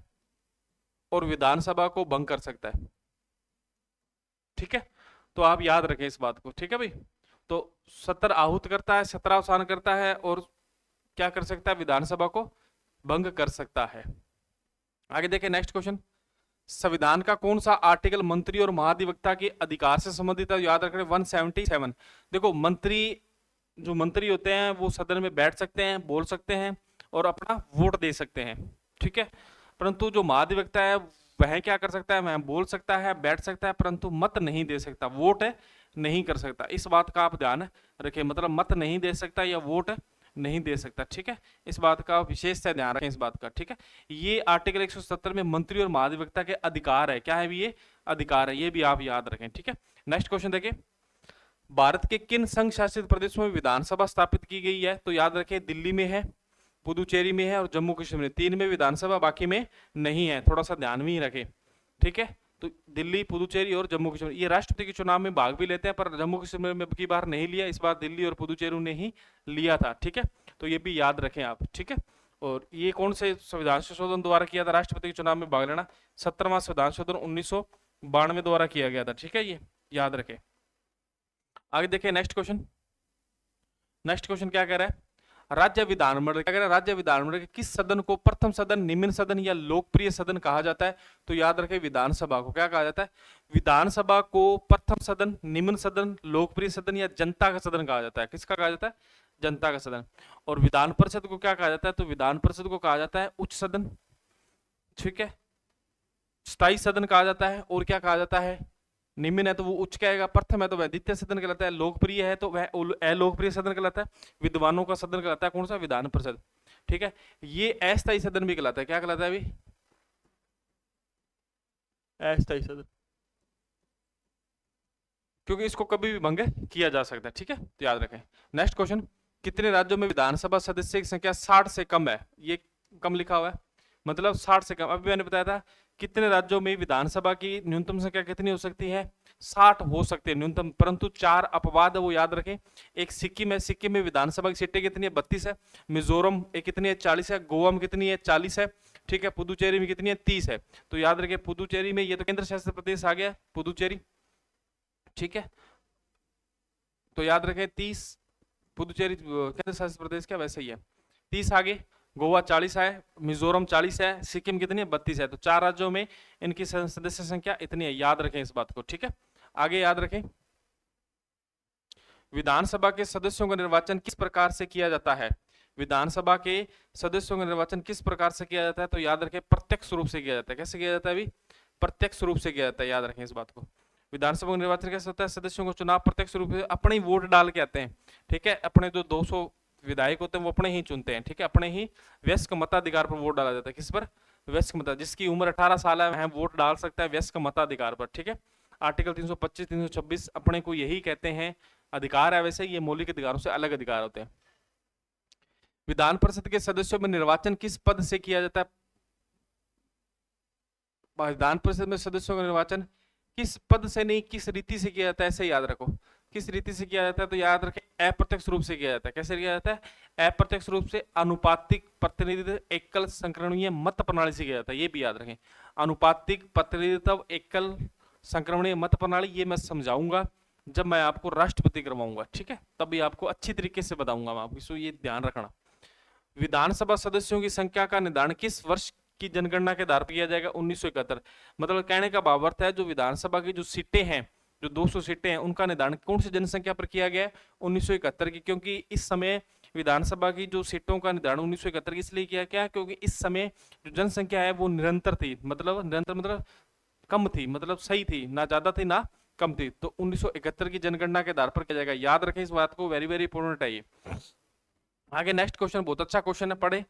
और विधानसभा को भंग कर सकता है, ठीक है। तो आप याद रखें इस बात को, ठीक है भाई। तो 17 आहूत करता है, 17 अवसान करता है और क्या कर सकता है? विधानसभा को भंग कर सकता है। आगे देखें नेक्स्ट क्वेश्चन, संविधान का कौन सा आर्टिकल मंत्री और महाधिवक्ता के अधिकार से संबंधित है? याद रखें 177। देखो मंत्री, जो मंत्री होते हैं वो सदन में बैठ सकते हैं, बोल सकते हैं और अपना वोट दे सकते हैं, ठीक है। परंतु जो महाधिवक्ता है वह क्या कर सकता है? वह बोल सकता है, बैठ सकता है, परंतु मत नहीं दे सकता, वोट नहीं कर सकता। इस बात का आप ध्यान रखें, मतलब मत नहीं दे सकता या वोट नहीं दे सकता, ठीक है। इस बात का विशेष से ध्यान रखें इस बात का, ठीक है। ये आर्टिकल 170 में मंत्री और महाधिवक्ता के अधिकार है। क्या है ये? अधिकार है, ये भी आप याद रखें, ठीक है। नेक्स्ट क्वेश्चन देखिए, भारत के किन संघ शासित प्रदेशों में विधानसभा स्थापित की गई है? तो याद रखें दिल्ली में है, पुदुचेरी में है और जम्मू कश्मीर में। 3 में विधानसभा, बाकी में नहीं है। थोड़ा सा ध्यान में ही रखें, ठीक है। तो दिल्ली, पुदुचेरी और जम्मू कश्मीर ये राष्ट्रपति के चुनाव में भाग भी लेते हैं, पर जम्मू कश्मीर में की बार नहीं लिया, इस बार दिल्ली और पुदुचेरी ने ही लिया था। ठीक है, तो ये भी याद रखें आप। ठीक है, और ये कौन से संविधान संशोधन द्वारा किया था राष्ट्रपति के चुनाव में भाग लेना? 17वां संविधान संशोधन 1992 द्वारा किया गया था। ठीक है, ये याद रखें। आगे देखें नेक्स्ट क्वेश्चन। नेक्स्ट क्वेश्चन क्या कह रहा है? राज्य विधानमंडल क्या कह रहा है? राज्य विधानमंडल के किस सदन को प्रथम सदन, निम्न सदन या लोकप्रिय सदन कहा जाता है? तो याद रखें विधानसभा को क्या कहा जाता है? विधानसभा को प्रथम सदन, निम्न सदन, लोकप्रिय सदन या जनता का सदन कहा जाता है। किसका कहा जाता है? जनता का सदन। और विधान परिषद को क्या कहा जाता है? तो विधान परिषद को कहा जाता है उच्च सदन। ठीक है, स्थायी सदन कहा जाता है। और क्या कहा जाता है? निम्न है तो वो उच्च कहेगा, प्रथम है तो वह द्वितीय सदन कहलाता है, लोकप्रिय है तो वह अलोकप्रिय सदन कहलाता है, विद्वानों का सदन कहलाता है कौन सा? विधान परिषद। ठीक है, ये अस्थायी सदन भी कहलाता है। क्या कहलाता है अभी? अस्थायी सदन, क्योंकि इसको कभी भी भंग किया जा सकता है। ठीक है, तो याद रखें। नेक्स्ट क्वेश्चन, कितने राज्यों में विधानसभा सदस्य की संख्या 60 से कम है? ये कम लिखा हुआ है, मतलब 60 से कम। अभी मैंने बताया था कितने राज्यों में विधानसभा की न्यूनतम संख्या कितनी हो सकती है? 60 हो सकती है न्यूनतम, परंतु 4 अपवाद है, वो याद रखें। एक सिक्किम है, सिक्किम में विधानसभा की सीटें कितनी है? 32 है। मिजोरम कितनी है? 40 है। गोवा में कितनी है? 40 है। ठीक है, पुदुचेरी में कितनी है? 30 है। तो याद रखें पुदुचेरी में, ये तो केंद्र शासित प्रदेश आ गया पुदुचेरी। ठीक है, तो याद रखें 30 पुदुचेरी केंद्र शासित प्रदेश क्या वैसे ही है। 30 आगे, गोवा 40 है, मिजोरम 40 है, सिक्किम कितनी है? 32 है। तो 4 राज्यों में इनकी सदस्य संख्या इतनी है, याद रखें इस बात को। ठीक है, आगे याद रखें, विधानसभा के सदस्यों का निर्वाचन किस प्रकार से किया जाता है? विधानसभा के सदस्यों का निर्वाचन किस प्रकार से किया जाता है? तो याद रखें प्रत्यक्ष रूप से किया जाता है। कैसे किया जाता है? अभी प्रत्यक्ष रूप से किया जाता है, याद रखें इस बात को। विधानसभा का निर्वाचन कैसे होता है? सदस्यों को चुनाव प्रत्यक्ष रूप से अपने ही वोट डाल के आते हैं। ठीक है, अपने जो 200 विधायक होते हैं वो अपने ही चुनते हैं। ठीक है, अपने ही वयस्क मताधिकार पर वोट डाला जाता है। किस पर? वयस्क मता, जिसकी उम्र 18 साल है वह वोट डाल सकता है वयस्क मताधिकार पर। ठीक है, आर्टिकल 325 326 अपने को यही कहते हैं अधिकार है। वैसे ये मौलिक अधिकारों से अलग अधिकार होते हैं। विधान परिषद के सदस्यों में निर्वाचन किस पद से किया जाता है? विधान परिषद में सदस्यों का निर्वाचन किस पद से नहीं, किस रीति से किया जाता है, ऐसे याद रखो। किस रीति से किया जाता है? तो याद रखें अप्रत्यक्ष रूप से किया जाता है। कैसे किया जाता है? अप्रत्यक्ष रूप से, अनुपातिक प्रतिनिधित्व एकल संक्रमणीय मत प्रणाली से किया जाता है। ये भी याद रखें, अनुपातिक प्रतिनिधित्व एकल संक्रमणीय मत प्रणाली। ये मैं समझाऊंगा जब मैं आपको राष्ट्रपति करवाऊंगा। ठीक है, तभी आपको अच्छी तरीके से बताऊंगा मैं आपको, सो ये ध्यान रखना। विधानसभा सदस्यों की संख्या का निर्धारण किस वर्ष की जनगणना के आधार पर किया जाएगा? 1971। मतलब कहने का भाव अर्थ है जो विधानसभा की जो सीटें हैं, जो 200 सीटें हैं, उनका निर्धारण कौन सी जनसंख्या पर किया गया है? 1971 की। क्योंकि इस समय विधानसभा की जो सीटों का निर्धारण 1971 की इसलिए किया गया क्योंकि इस समय जो जनसंख्या है वो निरंतर थी, मतलब निरंतर मतलब कम थी, मतलब सही थी, ना ज्यादा थी ना कम थी। तो 1971 की जनगणना के आधार पर किया जाएगा। याद रखें इस बात को, वेरी वेरी इंपोर्टेंट है ये। आगे नेक्स्ट क्वेश्चन बहुत अच्छा क्वेश्चन है, पढ़े।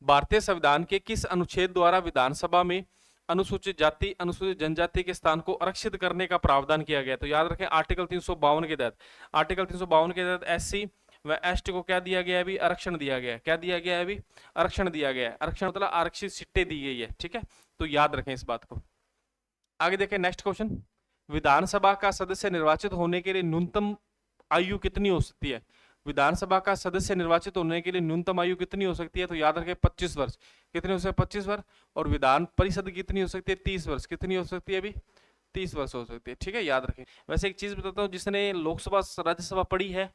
भारतीय संविधान के किस अनुच्छेद द्वारा विधानसभा में अनुसूचित जाति, अनुसूचित जनजाति के स्थान को आरक्षित करने का प्रावधान किया गया? तो याद रखें आर्टिकल 352 के तहत। आर्टिकल 352 के तहत एससी व एसटी को क्या दिया गया है? अभी आरक्षण दिया गया है। क्या दिया गया है? अभी आरक्षण दिया गया है। आरक्षण मतलब आरक्षित सीटें दी गई है। ठीक है, तो याद रखें इस बात को। आगे देखें नेक्स्ट क्वेश्चन, विधानसभा का सदस्य निर्वाचित होने के लिए न्यूनतम आयु कितनी हो सकती है? विधानसभा का सदस्य निर्वाचित होने के लिए न्यूनतम आयु कितनी हो सकती है? तो याद रखें 25 वर्ष। कितनी हो सकती है? 25 वर्ष। और विधान परिषद कितनी हो सकती है? 30 वर्ष। कितनी हो सकती है? अभी 30 वर्ष हो सकती है। ठीक है, याद रखें। वैसे एक चीज बताता हूँ, जिसने लोकसभा राज्यसभा पढ़ी है,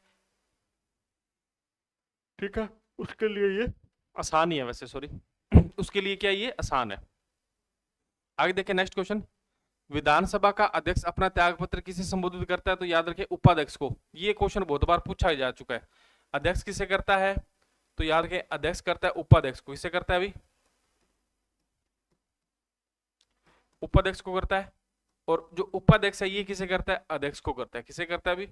ठीक है, उसके लिए ये आसान ही है। वैसे सॉरी उसके लिए क्या ये आसान है। आगे देखें नेक्स्ट क्वेश्चन, विधानसभा का अध्यक्ष अपना त्यागपत्र किसे संबोधित करता है? तो याद रखें उपाध्यक्ष को। ये क्वेश्चन बहुत बार पूछा जा चुका है। अध्यक्ष किसे करता है? तो याद रखें अध्यक्ष करता है उपाध्यक्ष को। किसे करता है? अभी उपाध्यक्ष को करता है। और जो उपाध्यक्ष है ये किसे करता है? अध्यक्ष को करता है। किसे करता है? अभी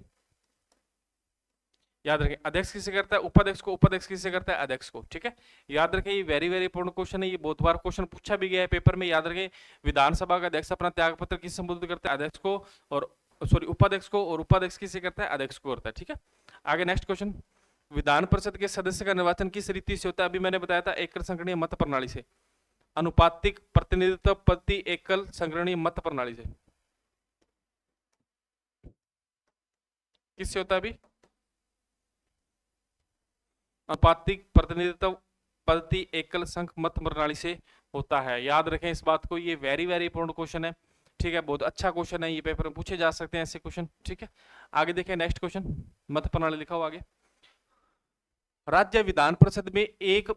याद रखें अध्यक्ष किसे करता है? उपाध्यक्ष को। उपाध्यक्ष किसे करता है? अध्यक्ष को। ठीक है, याद रखें ये वेरी वेरी इंपॉर्टेंट क्वेश्चन है, ये बहुत बार क्वेश्चन पूछा भी गया है पेपर में। याद रखें विधानसभा का अध्यक्ष अपना त्यागपत्र किसे संबोधित करता है? अध्यक्ष को। और सॉरी उपाध्यक्ष को। और उपाध्यक्ष किसे करता है? अध्यक्ष को करता है। ठीक है, आगे नेक्स्ट क्वेश्चन, विधान परिषद के सदस्य का निर्वाचन किस रीति से होता है? अभी मैंने बताया था एकल संक्रमणीय मत प्रणाली से। अनुपातिक प्रतिनिधित्व प्रति एकल संग्रहणीय मत प्रणाली से। किससे होता है अभी? अनुपातिक प्रतिनिधित्व प्रति एकल संख्य मत प्रणाली से होता है। याद रखें इस बात को, ये वेरी वेरी इंपॉर्टेंट क्वेश्चन है। ठीक है, बहुत अच्छा क्वेश्चन है, ये पेपर में पूछे जा सकते हैं ऐसे क्वेश्चन। ठीक है, आगे देखें नेक्स्ट क्वेश्चन, मत प्रणाली लिखा हुआ आगे। राज्य विधान परिषद में एक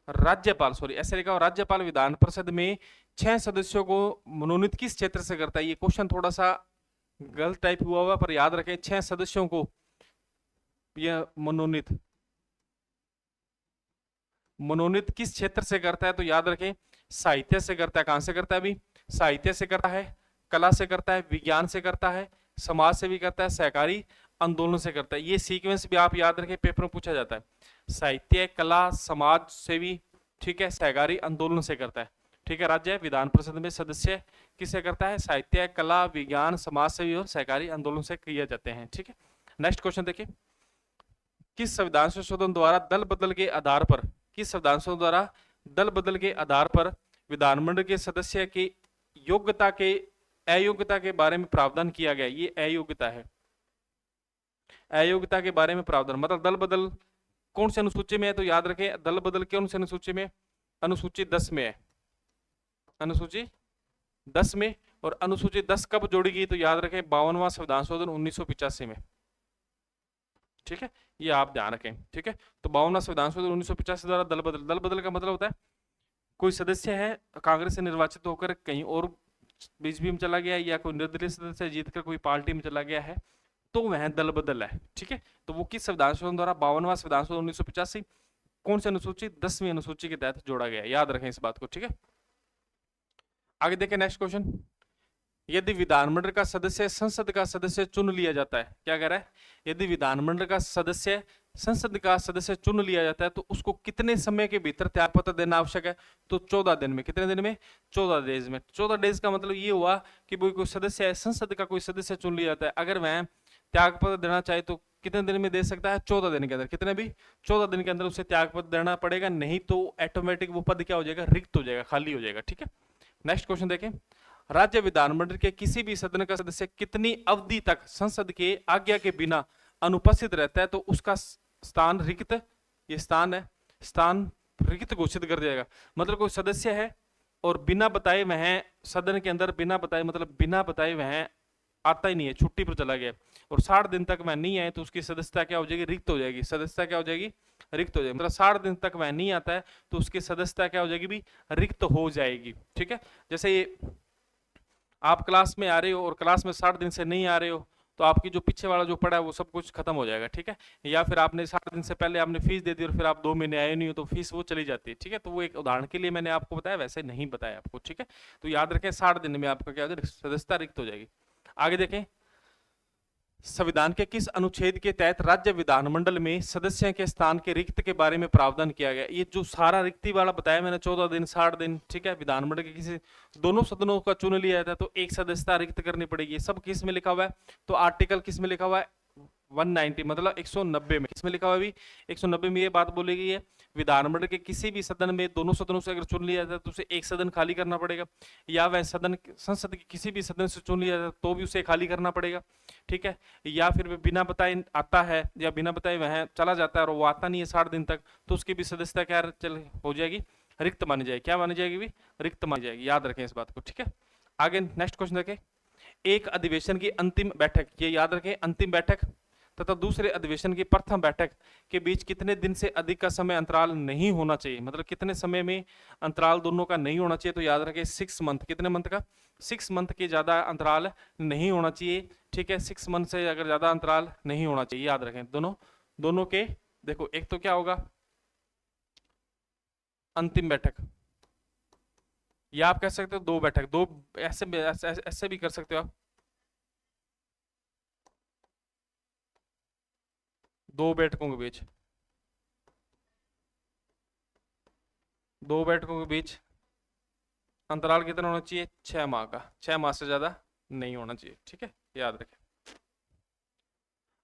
राज्यपाल, सॉरी ऐसे लिखा हो, राज्यपाल विधान परिषद में 6 सदस्यों को मनोनीत किस क्षेत्र से करता है? ये क्वेश्चन थोड़ा सा गलत टाइप हुआ हुआ, पर याद रखें 6 सदस्यों को यह मनोनीत किस क्षेत्र से करता है? तो याद रखें साहित्य से करता है। कहां से करता है अभी? साहित्य से करता है, कला से करता है, विज्ञान से करता है, समाज से भी करता है, सहकारी आंदोलन से करता है। ये सीक्वेंस भी आप याद रखें, पेपर में पूछा जाता है। साहित्य, कला, समाज सेवी, ठीक है, सहकारी आंदोलन से करता है। ठीक है, राज्य विधान परिषद में सदस्य किससे करता है? साहित्य, कला, विज्ञान, समाज सेवी और सहकारी आंदोलन से किए जाते हैं। ठीक है, नेक्स्ट क्वेश्चन देखिए, किस संविधान संशोधन द्वारा दल बदल के आधार पर, किस संविधान संशोधन द्वारा दल बदल के आधार पर विधानमंडल के सदस्य की योग्यता के अयोग्यता के बारे में प्रावधान किया गया? ये अयोग्यता है, अयोग्यता के बारे में प्रावधान, मतलब दल बदल कौन से अनुसूची में है? तो याद रखें दल बदल कौन से अनुसूची में? अनुसूची 10 में है, अनुसूची 10 में। और अनुसूची 10 कब जोड़ी गई? तो याद रखें 52वां संविधान संशोधन 1985 में। ठीक है, ये आप ध्यान रखें। ठीक है, तो 52वां संविधान संशोधन 1985 द्वारा दल बदल, दल बदल का मतलब होता है कोई सदस्य है कांग्रेस से निर्वाचित होकर कहीं और बीजेपी में चला गया, या कोई निर्दलीय सदस्य जीतकर कोई पार्टी में चला गया है, तो वह दल बदल है। ठीक है, तो वो किस संविधान संशोधन द्वारा? 52वां संविधान संशोधन 1985, कौन सी अनुसूची? 10वीं अनुसूची के तहत जोड़ा गया। याद रखें इस बात को। ठीक है, आगे देखें नेक्स्ट क्वेश्चन, यदि विधानमंडल का सदस्य संसद का सदस्य चुन लिया जाता है, क्या कह रहा है? यदि विधानमंडल का सदस्य संसद का सदस्य चुन लिया जाता है तो उसको कितने समय के भीतर त्यागपत्र देना आवश्यक है? तो 14 दिन में। कितने दिन में? 14 डेज में। 14 डेज का मतलब ये हुआ कि कोई सदस्य है, संसद का कोई सदस्य चुन लिया जाता है, अगर वह त्यागपत्र देना चाहे तो कितने दिन में दे सकता है? 14 दिन के अंदर। कितने भी? 14 दिन के अंदर उसे त्यागपत्र देना पड़ेगा, नहीं तो ऑटोमेटिक वो पद क्या हो जाएगा? रिक्त हो जाएगा, खाली हो जाएगा। ठीक है, नेक्स्ट क्वेश्चन देखें, राज्य विधानमंडल के किसी भी सदन का सदस्य कितनी अवधि तक संसद के आज्ञा के बिना अनुपस्थित रहता है तो उसका स्थान रिक्त, ये स्थान है, स्थान रिक्त घोषित कर दिया जाएगा। मतलब कोई सदस्य है और बिना बताए वह सदन के अंदर, बिना बताए मतलब बिना बताए वह आता ही नहीं है, छुट्टी पर चला गया और 60 दिन तक वह नहीं आए तो उसकी सदस्यता क्या हो जाएगी? रिक्त हो जाएगी। सदस्यता क्या हो जाएगी? रिक्त हो जाएगी। मतलब 60 दिन तक वह नहीं आता है तो उसकी सदस्यता क्या हो जाएगी? भी रिक्त हो जाएगी। ठीक है, जैसे ये आप क्लास में आ रहे हो और क्लास में 60 दिन से नहीं आ रहे हो तो आपकी जो पीछे वाला जो पड़ा है वो सब कुछ खत्म हो जाएगा। ठीक है, या फिर आपने 60 दिन से पहले आपने फीस दे दी और फिर आप 2 महीने आए नहीं हो तो फीस वो चली जाती है। ठीक है, तो वो एक उदाहरण के लिए मैंने आपको बताया, वैसे नहीं बताया आपको। ठीक है, तो याद रखें 60 दिन में आपका क्या हो जाएगा? सदस्यता रिक्त हो जाएगी। आगे देखें, संविधान के किस अनुच्छेद के तहत राज्य विधानमंडल में सदस्य के स्थान के रिक्त के बारे में प्रावधान किया गया? ये जो सारा रिक्ति वाला बताया मैंने, 14 दिन, 60 दिन। ठीक है, विधानमंडल के किसी दोनों सदनों का चुन लिया जाता है तो एक सदस्यता रिक्त करनी पड़ेगी। सब किस में लिखा हुआ है? तो आर्टिकल किस में लिखा हुआ है? 190, मतलब 190 में। किसमें लिखा हुआ है अभी? 190 में ये बात बोली गई है, विधानमंडल के किसी भी सदन में दोनों सदनों से अगर चुन लिया जाता है तो उसे एक सदन खाली करना पड़ेगा, या वह सदन संसद के किसी भी सदन से चुन लिया जाता है तो भी उसे खाली करना पड़ेगा। ठीक है, या फिर वह बिना बताए आता है या बिना बताए वह चला जाता है और वो आता नहीं है 60 दिन तक तो उसकी भी सदस्यता क्या चल हो जाएगी? रिक्त मानी जाएगी। क्या मानी जाएगी? भी रिक्त मानी जाएगी। याद रखें इस बात को। ठीक है, आगे नेक्स्ट क्वेश्चन देखें, एक अधिवेशन की अंतिम बैठक, ये याद रखें, अंतिम बैठक तथा दूसरे अधिवेशन की प्रथम बैठक के बीच कितने दिन से अधिक का समय अंतराल नहीं होना चाहिए? मतलब कितने समय में अंतराल दोनों का नहीं होना चाहिए? तो याद रखें 6 मंथ। कितने मंथ का? 6 मंथ के ज्यादा अंतराल नहीं होना चाहिए। ठीक है, 6 मंथ से अगर ज्यादा अंतराल नहीं होना चाहिए। याद रखें दोनों के, देखो एक तो क्या होगा? अंतिम बैठक, या आप कह सकते हो 2 बैठक, 2 ऐसे भी कर सकते हो आप, 2 बैठकों के बीच, 2 बैठकों के बीच अंतराल कितना होना चाहिए? 6 माह का। 6 माह से ज्यादा नहीं होना चाहिए। ठीक है, याद रखें।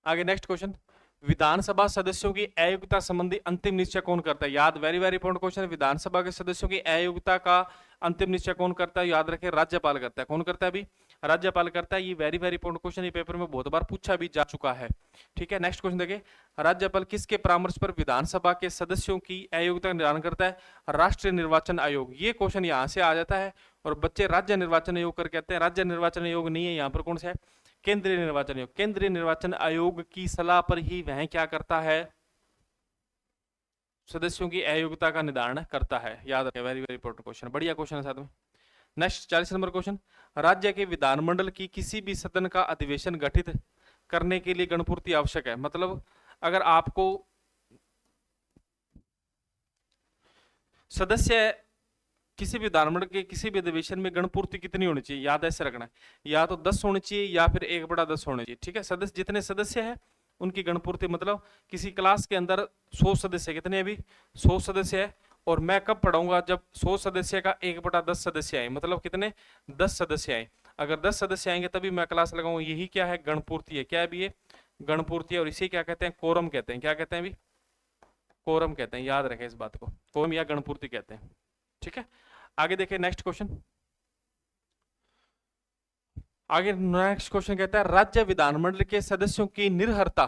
आगे नेक्स्ट क्वेश्चन, विधानसभा सदस्यों की अयोग्यता संबंधी अंतिम निश्चय कौन करता है? याद, वेरी वेरी इंपॉर्टेंट क्वेश्चन है। विधानसभा के सदस्यों की अयोग्यता का अंतिम निश्चय कौन करता है? याद रखें, राज्यपाल करता है। कौन करता है अभी? राज्यपाल करता है। ये वेरी वेरी इंपॉर्टेंट क्वेश्चन, ये पेपर में बहुत बार पूछा भी जा चुका है। ठीक है, नेक्स्ट क्वेश्चन देखिए, राज्यपाल किसके परामर्श पर विधानसभा के सदस्यों की अयोग्यता का निर्धारण करता है? राष्ट्रीय निर्वाचन आयोग। ये क्वेश्चन यहाँ से आ जाता है और बच्चे राज्य निर्वाचन आयोग कर कहते हैं। राज्य निर्वाचन आयोग नहीं है, यहाँ पर कौन सा है? केंद्रीय निर्वाचन आयोग। केंद्रीय निर्वाचन आयोग की सलाह पर ही वह क्या करता है? सदस्यों की अयोग्यता का निर्धारण करता है। याद रखें, वेरी वेरी इंपॉर्टेंट क्वेश्चन, बढ़िया क्वेश्चन है साथ में। नेक्स्ट 40 नंबर क्वेश्चन, राज्य के विधानमंडल की किसी भी सदन का अधिवेशन गठित करने के लिए गणपूर्ति आवश्यक है। मतलब अगर आपको सदस्य किसी भी विधानमंडल के किसी भी अधिवेशन में गणपूर्ति कितनी होनी चाहिए? याद ऐसे रखना है, या तो 10 होनी चाहिए या फिर 1/10 होनी चाहिए। ठीक है, सदस्य जितने सदस्य है उनकी गणपूर्ति, मतलब किसी क्लास के अंदर 100 सदस्य, कितने अभी 100 सदस्य है, और मैं कब पढ़ाऊंगा? जब 100 सदस्य का 1/10 सदस्य आए, मतलब कितने 10 सदस्य आए। अगर 10 सदस्य आएंगे तभी मैं क्लास लगाऊंगा। यही क्या है? गणपूर्ति है। क्या है अभी? ये गणपूर्ति है, और इसे क्या कहते हैं? कोरम कहते हैं। क्या कहते हैं अभी? कोरम कहते हैं। याद रखें इस बात को, कोरम या गणपूर्ति कहते हैं। ठीक है, आगे देखें नेक्स्ट क्वेश्चन। आगे नेक्स्ट क्वेश्चन कहता है, राज्य विधानमंडल के सदस्यों की निर्हरता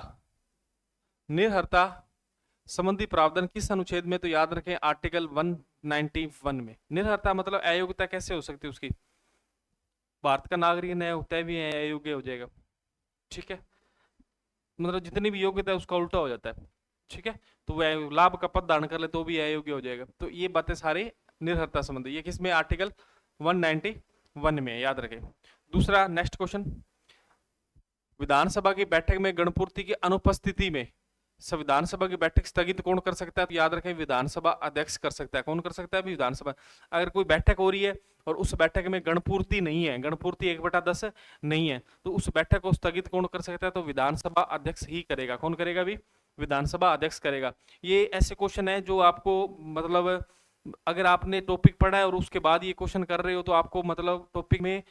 संबंधी प्रावधान किस अनुच्छेद में? तो याद रखें, आर्टिकल 191 में। निर्हरता मतलब अयोग्यता कैसे हो सकती है उसकी? भारत का नागरिक नहीं होता है भी अयोग्य हो जाएगा। ठीक है, मतलब जितनी भी योग्यता है उसका उल्टा हो जाता है। ठीक है, तो वह लाभ का पद धारण कर ले तो भी अयोग्य हो जाएगा। तो ये बातें सारी निर्हरता संबंधी, ये किसमें? आर्टिकल 191 में। याद रखें। दूसरा नेक्स्ट क्वेश्चन, विधानसभा की बैठक में गणपूर्ति की अनुपस्थिति में संविधान सभा की बैठक स्थगित कौन कर सकता है? तो याद रखें, विधानसभा अध्यक्ष कर सकता है। कौन कर सकता है? विधानसभा। अगर कोई बैठक हो रही है और उस बैठक में गणपूर्ति नहीं है, गणपूर्ति 1/10 नहीं है, तो उस बैठक को स्थगित कौन कर सकता है? तो विधानसभा अध्यक्ष ही करेगा। कौन करेगा अभी? विधानसभा अध्यक्ष करेगा। ये ऐसे क्वेश्चन है जो आपको, मतलब अगर आपने टॉपिक पढ़ा है और उसके बाद ये क्वेश्चन कर रहे हो तो आपको मतलब टॉपिक में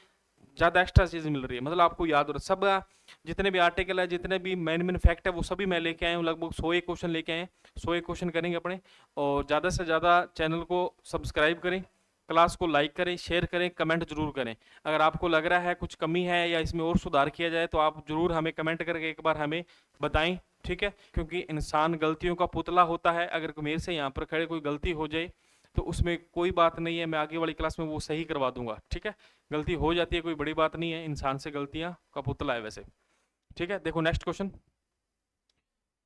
ज्यादा एक्स्ट्रा चीज मिल रही है, मतलब आपको याद हो रहा है। सब जितने भी आर्टिकल है, जितने भी मेन फैक्ट है, वो सभी मैं लेके आया हूँ। लगभग 100 क्वेश्चन लेके आए, 100 क्वेश्चन करेंगे अपने। और ज़्यादा से ज़्यादा चैनल को सब्सक्राइब करें, क्लास को लाइक करें, शेयर करें, कमेंट जरूर करें। अगर आपको लग रहा है कुछ कमी है या इसमें और सुधार किया जाए तो आप जरूर हमें कमेंट करके एक बार हमें बताएं। ठीक है, क्योंकि इंसान गलतियों का पुतला होता है। अगर मेरे से यहाँ पर खड़े कोई गलती हो जाए तो उसमें कोई बात नहीं है, मैं आगे वाली क्लास में वो सही करवा दूंगा। ठीक है, गलती हो जाती है, कोई बड़ी बात नहीं है, इंसान से गलतियां का पुतला है वैसे। ठीक है, देखो नेक्स्ट क्वेश्चन,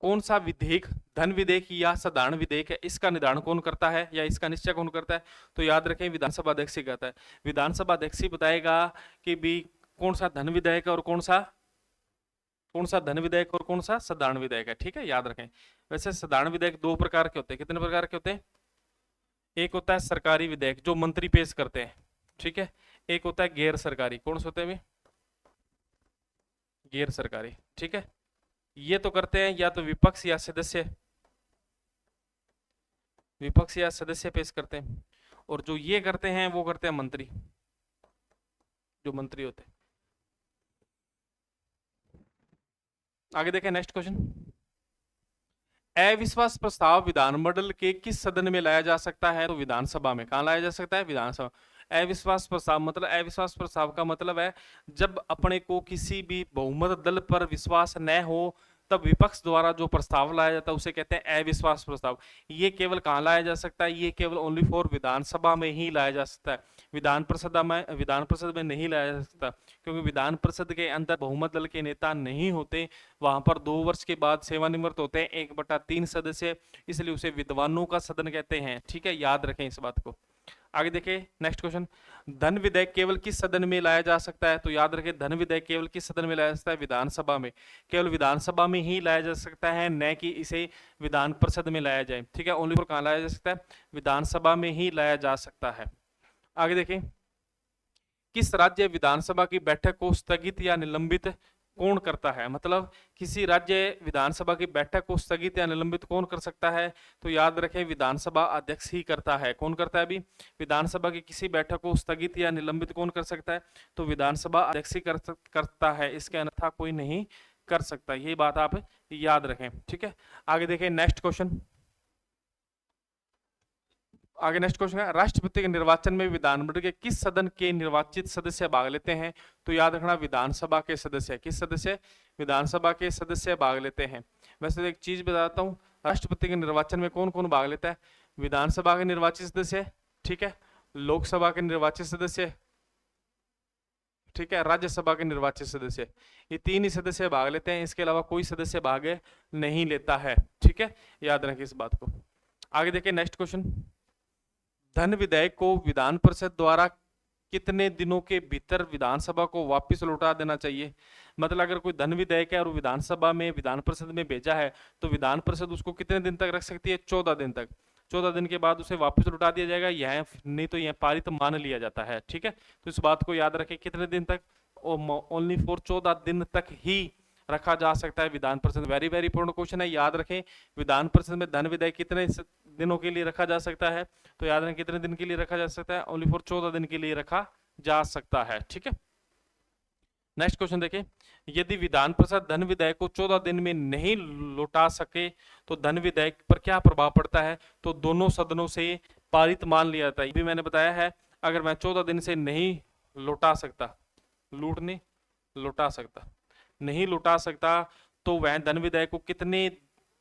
कौन सा विधेयक धन विधेयक या साधारण विधेयक है? इसका निर्धारण कौन करता है या इसका निश्चय कौन करता है? तो याद रखें, विधानसभा अध्यक्ष ही करता है। विधानसभा अध्यक्ष ही बताएगा कि भी कौन सा धन विधेयक है और कौन सा धन विधेयक और कौन सा साधारण विधेयक है। ठीक है, याद रखें। वैसे साधारण विधेयक 2 प्रकार के होते हैं। कितने प्रकार के होते हैं? एक होता है सरकारी विधेयक जो मंत्री पेश करते हैं। ठीक है, एक होता है गैर सरकारी। कौन से होते हैं? गैर सरकारी। ठीक है, ये तो करते हैं या तो विपक्ष या सदस्य पेश करते हैं, और जो ये करते हैं वो करते हैं मंत्री, जो मंत्री होते हैं। आगे देखें नेक्स्ट क्वेश्चन, अविश्वास प्रस्ताव विधानमंडल के किस सदन में लाया जा सकता है? तो विधानसभा में। कहां लाया जा सकता है? विधानसभा। अविश्वास प्रस्ताव मतलब, अविश्वास प्रस्ताव का मतलब है जब अपने को किसी भी बहुमत दल पर विश्वास न हो तब विपक्ष द्वारा जो प्रस्ताव लाया जाता है उसे कहते हैं अविश्वास प्रस्ताव। ये केवल कहां लाया जा सकता है? ये केवल ओनली फॉर विधानसभा में ही लाया जा सकता है। विधान परिषद में नहीं लाया जा सकता, क्योंकि विधान परिषद के अंदर बहुमत दल के नेता नहीं होते। वहां पर 2 वर्ष के बाद सेवानिवृत्त होते हैं 1/3 सदस्य, इसलिए उसे विद्वानों का सदन कहते हैं। ठीक है, याद रखें इस बात को। आगे देखें नेक्स्ट क्वेश्चन, धन विधेयक केवल किस सदन में लाया जा सकता है? तो याद रखें, धन विधेयक केवल किस सदन में लाया जा सकता है? विधानसभा में। केवल विधानसभा में ही लाया जा सकता है, न कि इसे विधान परिषद में लाया जाए। ठीक है, ओनली फॉर कहां लाया जा सकता है? विधानसभा में ही लाया जा सकता है। आगे देखें, किस राज्य विधानसभा की बैठक को स्थगित या निलंबित कौन करता है? मतलब किसी राज्य विधानसभा की बैठक को स्थगित या निलंबित कौन कर सकता है? तो याद रखें, विधानसभा अध्यक्ष ही करता है। कौन करता है? अभी विधानसभा की किसी बैठक को स्थगित या निलंबित कौन कर सकता है? तो विधानसभा अध्यक्ष ही करता है, इसके अन्यथा कोई नहीं कर सकता है, ये बात आप याद रखें। ठीक है, आगे देखें नेक्स्ट क्वेश्चन। आगे नेक्स्ट क्वेश्चन है, राष्ट्रपति के निर्वाचन में विधानमंडल के किस सदन के निर्वाचित सदस्य भाग लेते हैं? तो याद रखना विधानसभा के सदस्य। किस सदस्य? विधानसभा के सदस्य भाग लेते हैं। वैसे तो एक चीज बताता हूँ, राष्ट्रपति के निर्वाचन में कौन कौन भाग लेता है? विधानसभा के निर्वाचित सदस्य, ठीक है, लोकसभा के निर्वाचित सदस्य, ठीक है, राज्यसभा के निर्वाचित सदस्य, ये तीन ही सदस्य भाग लेते हैं, इसके अलावा कोई सदस्य भाग नहीं लेता है। ठीक है, याद रखें इस बात को। आगे देखिए नेक्स्ट क्वेश्चन, धन विधेयक को विधान परिषद द्वारा कितने दिनों के भीतर विधानसभा को वापस लौटा देना चाहिए? मतलब अगर कोई धन विधेयक है और विधानसभा में विधान परिषद में भेजा है तो विधान परिषद उसको कितने दिन तक रख सकती है? 14 दिन तक। 14 दिन के बाद उसे वापस लौटा दिया जाएगा, यह नहीं तो यह पारित मान लिया जाता है। ठीक है, तो इस बात को याद रखें, कितने दिन तक? ओनली फॉर 14 दिन तक ही रखा जा सकता है Vidhan Parishad. Very very important question है, याद रखें। विधान परिषद में धन विधेयक कितने दिनों के लिए रखा जा सकता है? तो याद रखें कितने दिन के लिए रखा जा सकता है? ओनली फॉर 14 दिन के लिए रखा जा सकता है। ठीक है, नेक्स्ट क्वेश्चन देखें, यदि विधान परिषद धन विधेयक को 14 दिन में नहीं लौटा सके तो धन विधेयक पर क्या प्रभाव पड़ता है? तो दोनों सदनों से पारित मान लिया जाता है। भी मैंने बताया है, अगर मैं 14 दिन से नहीं लौटा सकता, नहीं लौटा सकता तो वह धन विधेयक को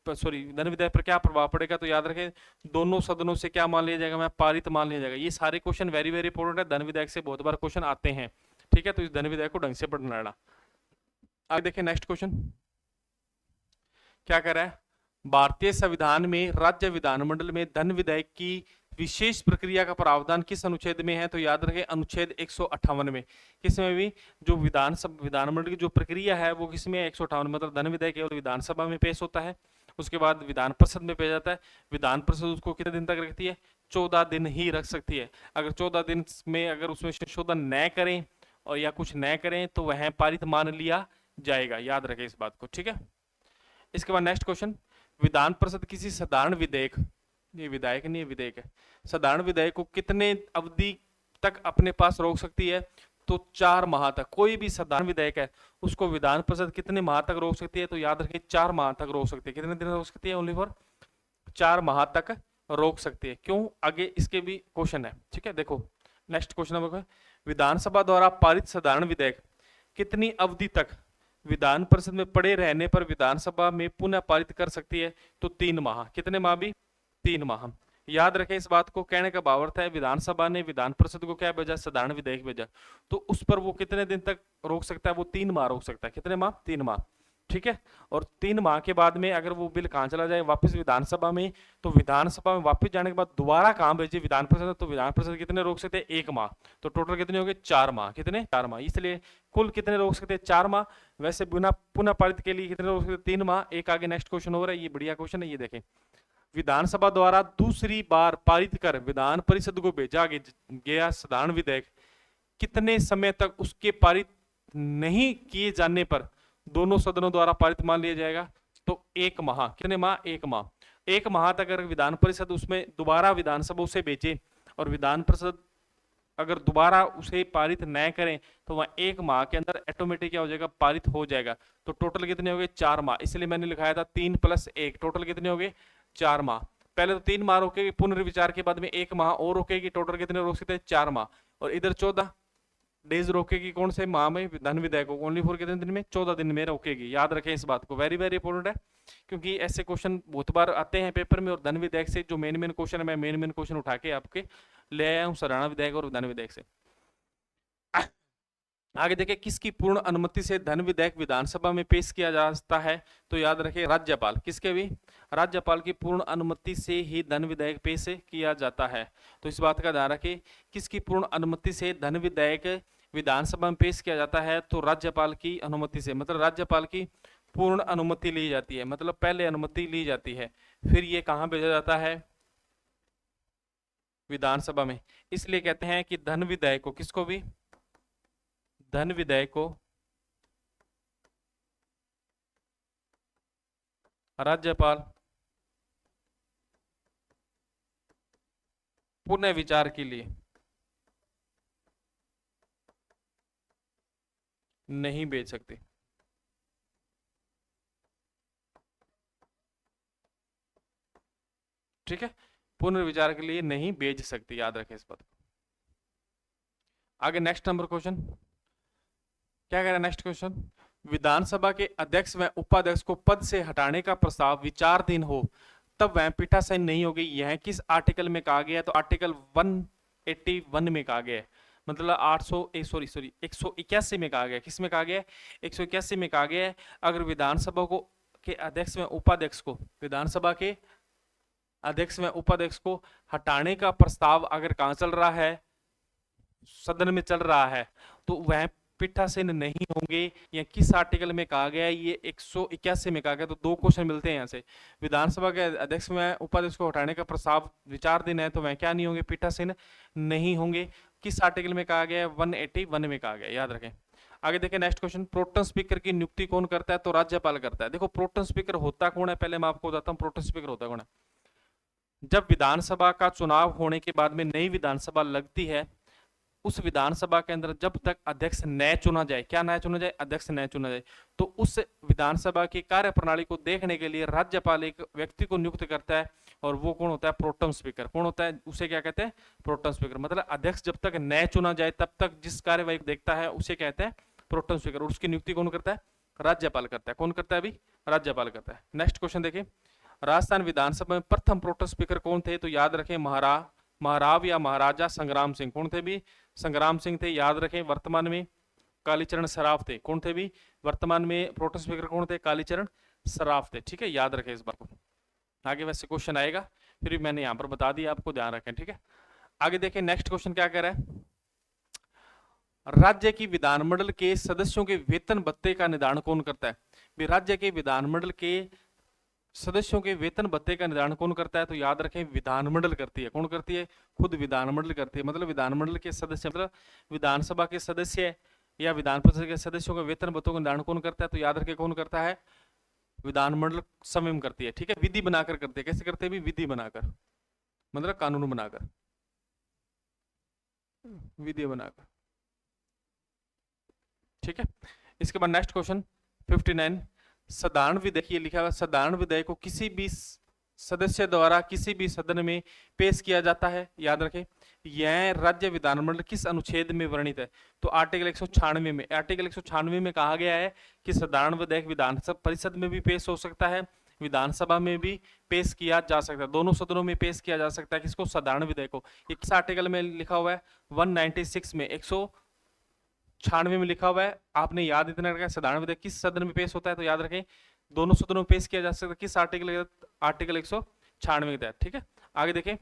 धन विधेयक पर क्या प्रभाव पड़ेगा? तो याद रखें दोनों सदनों से क्या मान लिया जाएगा? मैं पारित मान लिया जाएगा। ये सारे क्वेश्चन वेरी वेरी इंपॉर्टेंट है, धन विधेयक से बहुत बार क्वेश्चन आते हैं। ठीक है, तो इस धन विधेयक को ढंग से पढ़ना रहना। आगे देखें नेक्स्ट क्वेश्चन क्या कह रहा है, भारतीय संविधान में राज्य विधानमंडल में धन विधेयक की विशेष प्रक्रिया का प्रावधान किस अनुच्छेद में है? तो याद रखें अनुच्छेद 158 में। किसमें भी? जो विधानमंडल की जो प्रक्रिया है वो किसमें? 158। मतलब धन विधेयक केवल विधानसभा में पेश होता है, उसके बाद विधान परिषद में पेश जाता है। विधान परिषद उसको कितने दिन तक रखती है? 14 दिन ही रख सकती है। अगर 14 दिन में अगर उसमें संशोधन न करें और या कुछ न करें तो वह पारित मान लिया जाएगा। याद रखें इस बात को। ठीक है, इसके बाद नेक्स्ट क्वेश्चन, विधान परिषद किसी साधारण विधेयक, ये विधायक नहीं है विधेयक है, साधारण विधेयक को कितने अवधि तक अपने पास रोक सकती है? तो 4 माह तक। कोई भी साधारण विधेयक है उसको विधान परिषद कितने माह तक रोक सकती है? तो याद रखिए 4 माह तक रोक सकती है। कितने दिन रोक सकती है? ओनली फॉर 4 माह तक रोक सकती है। क्यों? आगे इसके भी क्वेश्चन है। ठीक है, देखो नेक्स्ट क्वेश्चन नंबर, विधानसभा द्वारा पारित साधारण विधेयक कितनी अवधि तक विधान परिषद में पड़े रहने पर विधानसभा में पुनः पारित कर सकती है? तो 3 माह। कितने माह भी? 3 माह। याद रखें इस बात को। कहने का भावार्थ है विधानसभा ने विधान परिषद को क्या भेजा? साधारण विधेयक भेजा, तो उस पर वो कितने दिन तक रोक सकता है? वो 3 माह रोक सकता है। कितने माह? 3 माह। ठीक है, और 3 माह के बाद में अगर वो बिल कहाँ चला जाए? वापस विधानसभा में। तो विधानसभा में वापस जाने के बाद दोबारा कहाँ भेजे? विधान परिषद। तो विधान परिषद कितने रोक सकते हैं? 1 माह। तो टोटल कितने हो गए? 4 माह। कितने? 4 माह। इसलिए कुल कितने रोक सकते हैं? 4 माह। वैसे बिना पुनः पारित के लिए कितने रोक सकते हैं? 3 माह। एक आगे नेक्स्ट क्वेश्चन हो रहा है, ये बढ़िया क्वेश्चन है, ये देखें, विधानसभा द्वारा दूसरी बार पारित कर विधान परिषद को भेजा गया साधारण विधेयक कितने समय तक उसके पारित नहीं किए जाने पर दोनों सदनों द्वारा पारित मान लिया जाएगा? तो 1 माह। कितने माह? 1 माह। 1 माह तक अगर विधान परिषद उसमें दोबारा विधानसभा उसे भेजे और विधान परिषद अगर दोबारा उसे पारित न करें तो वह 1 माह के अंदर ऑटोमेटिक क्या हो जाएगा? पारित हो जाएगा। तो टोटल कितने हो गए? 4 माह। इसलिए मैंने लिखाया था 3 + 1, टोटल कितने हो गए? 4 माह। पहले तो 3 माह रोकेगी, पुनर्विचार के बाद में 1 माह और रोकेगी, टोटल कितने रोक सकते हैं? 4 माह। और इधर 14 डेज रोकेगी, कौन से माह में? धन विधेयक को। ओनली फॉर कितने दिन में? 14 दिन में रोकेगी। याद रखें इस बात को, वेरी वेरी इंपॉर्टेंट है, क्योंकि ऐसे क्वेश्चन बहुत बार आते हैं पेपर में। और धन विधेयक से जो मेन क्वेश्चन है, मैं मेन क्वेश्चन उठा के आपके ले आया हूँ साधारण विधेयक और धन विधेयक से। आगे देखिए, किसकी पूर्ण अनुमति से धन विधेयक विधानसभा में पेश किया जा सकता है? तो याद रखें राज्यपाल। किसके भी? राज्यपाल की पूर्ण अनुमति से ही धन विधेयक पेश किया जाता है। तो इस बात का ध्यान रखें, किसकी पूर्ण अनुमति से धन विधेयक विधानसभा में पेश किया जाता है? तो राज्यपाल की अनुमति से। मतलब राज्यपाल की पूर्ण अनुमति ली जाती है, मतलब पहले अनुमति ली जाती है, फिर ये कहाँ भेजा जाता है? विधानसभा में। इसलिए कहते हैं कि धन विधेयक को, किसको भी? धन विधेयक को राज्यपाल पुनः विचार के लिए नहीं भेज सकते। ठीक है, पुनर्विचार के लिए नहीं भेज सकती, याद रखें इस बात को। आगे नेक्स्ट नंबर क्वेश्चन क्या कह रहा है, नेक्स्ट क्वेश्चन, विधानसभा के अध्यक्ष व उपाध्यक्ष को पद से हटाने का प्रस्ताव विचाराधीन हो तब वह पीठासीन नहीं होगी, यह किस आर्टिकल में कहा गया है? तो आर्टिकल 181 में कहा गया है, मतलब 181 में कहा गया है। किस में कहा गया है? 181 में कहा गया है, अगर विधानसभा को के अध्यक्ष व उपाध्यक्ष को, विधानसभा के अध्यक्ष व उपाध्यक्ष को हटाने का प्रस्ताव अगर कहां चल रहा है, सदन में चल रहा है, तो वह पीठासीन नहीं होंगे। या किस आर्टिकल में कहा गया है? ये 181 में कहा गया। तो दो क्वेश्चन मिलते हैं यहाँ से, विधानसभा के अध्यक्ष में उपाध्यक्ष को हटाने का प्रस्ताव विचाराधीन है, तो वह क्या नहीं होंगे? पीठासीन नहीं होंगे। किस आर्टिकल में कहा गया है? 181 में कहा गया, याद रखें। आगे देखें नेक्स्ट क्वेश्चन, प्रोटेम स्पीकर की नियुक्ति कौन करता है? तो राज्यपाल करता है। देखो प्रोटेम स्पीकर होता कौन है, पहले मैं आपको बताता हूँ प्रोटेम स्पीकर होता कौन है। जब विधानसभा का चुनाव होने के बाद में नई विधानसभा लगती है, उस विधानसभा के अंदर जब तक अध्यक्ष नया चुना जाए, क्या नया चुना जाए? अध्यक्ष नया चुना जाए, तो उस विधानसभा की कार्यप्रणाली को देखने के लिए राज्यपाल एक व्यक्ति को नियुक्त करता है, और वो कौन होता है? Pro tem speaker. कौन होता है? उसे क्या कहते हैं? Pro tem speaker. मतलब अध्यक्ष जब तक नया चुना जाए तब तक जिस कार्यवाही को देखता है उसे कहते हैं प्रोटेम स्पीकर, और उसकी नियुक्ति कौन करता है? राज्यपाल करता है। कौन करता है? अभी राज्यपाल करता है। नेक्स्ट क्वेश्चन देखिए, राजस्थान विधानसभा में प्रथम प्रोटेम स्पीकर कौन थे? तो याद रखें महाराव या महाराजा संग्राम सिंह। कौन थे भी? संग्राम सिंह थे, याद रखें। वर्तमान में कालीचरण सराफ थे। कौन थे भी? वर्तमान में प्रोटेम स्पीकर कौन थे? कालीचरण सराफ थे। ठीक है, याद रखें इस बात को, आगे वैसे क्वेश्चन आएगा, फिर भी मैंने यहां पर बता दिया, आपको ध्यान रखें। ठीक है, आगे देखें नेक्स्ट क्वेश्चन क्या कह रहा है, राज्य की विधानमंडल के सदस्यों के वेतन भत्ते का निर्धारण कौन करता है? राज्य के विधानमंडल के सदस्यों के वेतन भत्ते का निर्धारण कौन करता है? तो याद रखें विधानमंडल करती है। कौन करती है? खुद विधानमंडल करती है। मतलब विधानमंडल के सदस्य, मतलब विधानसभा के सदस्य या विधान परिषद के सदस्यों के वेतन भत्तों का निर्धारण कौन करता है? तो याद रखें कौन करता है? विधानमंडल स्वयं करती है। ठीक है, विधि बनाकर करते हैं। कैसे करते हैं? विधि बनाकर, मतलब कानून बनाकर, विधि बनाकर। ठीक है, इसके बाद नेक्स्ट क्वेश्चन 59, साधारण विधेयक, ये लिखा हुआ साधारण विधेयक को किसी भी सदस्य द्वारा किसी भी सदन में पेश किया जाता है, याद रखें। यह राज्य विधानमंडल किस अनुच्छेद में वर्णित है? तो आर्टिकल 196 में। आर्टिकल 196 में कहा गया है कि साधारण विधेयक विधानसभा परिषद में भी पेश हो सकता है, विधानसभा में भी पेश किया जा सकता है, दोनों सदनों में पेश किया जा सकता है। किसको? साधारण विधेयक को। किस आर्टिकल में लिखा हुआ है? 196 में, 196 में लिखा हुआ है। आपने याद इतना रखा, साधारण विधेयक किस सदन में पेश होता है? तो याद रखें दोनों सदनों में पेश किया जा सकता है। किस आर्टिकल? आर्टिकल 196 के तहत। ठीक है, आगे देखें,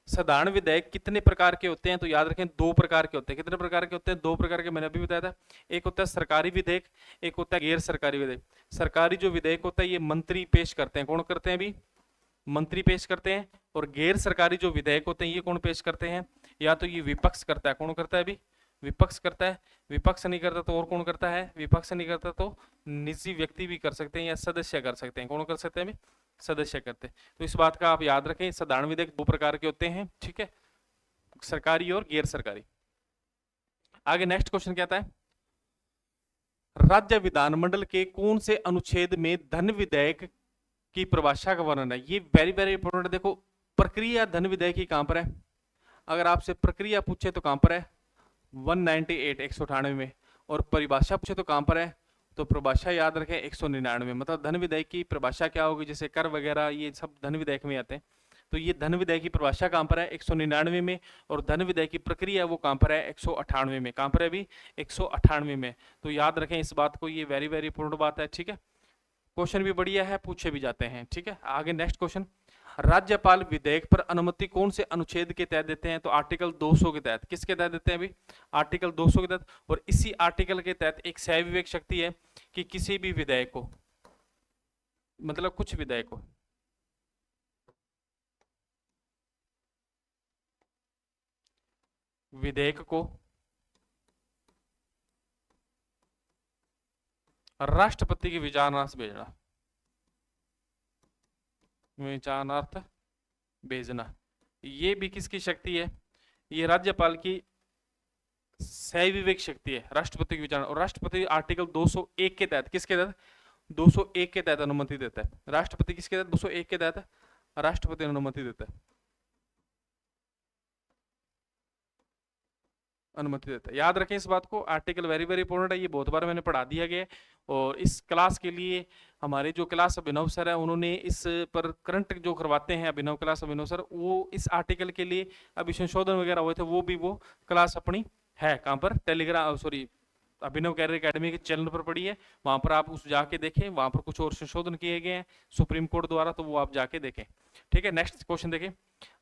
साधारण विधेयक कितने प्रकार के होते हैं? तो याद रखें 2 प्रकार के होते हैं। कितने प्रकार के होते हैं? 2 प्रकार के, मैंने अभी बताया था। एक होता है सरकारी विधेयक, एक होता है गैर सरकारी विधेयक। सरकारी जो विधेयक होता है ये मंत्री पेश करते हैं। कौन करते हैं? अभी मंत्री पेश करते हैं। और गैर सरकारी जो विधेयक होते हैं ये कौन पेश करते हैं? या तो ये विपक्ष करता है। कौन करता है? अभी विपक्ष करता है। विपक्ष नहीं करता तो और कौन करता है? विपक्ष नहीं करता तो निजी व्यक्ति भी कर सकते हैं या सदस्य कर सकते हैं। कौन कर सकते हैं? अभी सदस्य करते हैं। तो इस बात का आप याद रखें, साधारण विधेयक 2 प्रकार के होते हैं। ठीक है, सरकारी और गैर सरकारी। आगे नेक्स्ट क्वेश्चन क्या आता है, राज्य विधानमंडल के कौन से अनुच्छेद में धन विधेयक की परिभाषा का वर्णन है? ये वेरी वेरी इंपॉर्टेंट। देखो प्रक्रिया धन विधेयक की कहां पर है? अगर आपसे प्रक्रिया पूछे तो कहां पर है? 198 198 में। और परिभाषा पूछे तो कहां पर है? तो परिभाषा याद रखें 199 में। मतलब धन विधेयक की परिभाषा क्या होगी? जैसे कर वगैरह ये सब धन विधेयक में आते हैं। तो ये धन विधेयक की परिभाषा कहां पर है? 199 में। और धन विधेयक की प्रक्रिया वो कहां पर है? 198 में। कहां पर है अभी? 198 में। तो याद रखें इस बात को, ये वेरी वेरी इंपॉर्टेंट बात है। ठीक है, क्वेश्चन भी बढ़िया है, पूछे भी जाते हैं। ठीक है, आगे नेक्स्ट क्वेश्चन, राज्यपाल विधेयक पर अनुमति कौन से अनुच्छेद के तहत देते हैं? तो आर्टिकल 200 के तहत। किसके तहत देते हैं? अभी आर्टिकल 200 के तहत। और इसी आर्टिकल के तहत एक सह विवेक शक्ति है कि किसी भी विधेयक को, मतलब कुछ विधेयक को, राष्ट्रपति के विचारणार्थ भेजना, ये भी किसकी शक्ति है? ये राज्यपाल की सह विवेक शक्ति है, राष्ट्रपति की विचारणा। और राष्ट्रपति आर्टिकल 201 के तहत, किसके तहत? 201 के तहत अनुमति देता है। राष्ट्रपति किसके तहत? 201 के तहत राष्ट्रपति अनुमति देता है, अनुमति देता है। याद रखें इस बात को, आर्टिकल वेरी वेरी इंपॉर्टेंट है, ये बहुत बार मैंने पढ़ा दिया गया है। और इस क्लास के लिए हमारे जो क्लास अभिनव सर है, उन्होंने इस पर करंट जो करवाते हैं अभिनव क्लास अभिनव सर, वो इस आर्टिकल के लिए अभी संशोधन वगैरह हुए थे, वो भी वो क्लास अपनी है कहाँ पर, टेलीग्राम सॉरी अभिनव कैरियर एकेडमी के चैनल पर पड़ी है, वहां पर आप उस जाके देखें, वहां पर कुछ और संशोधन किए गए हैं सुप्रीम कोर्ट द्वारा, तो वो आप जाके देखें। ठीक है, नेक्स्ट क्वेश्चन देखें।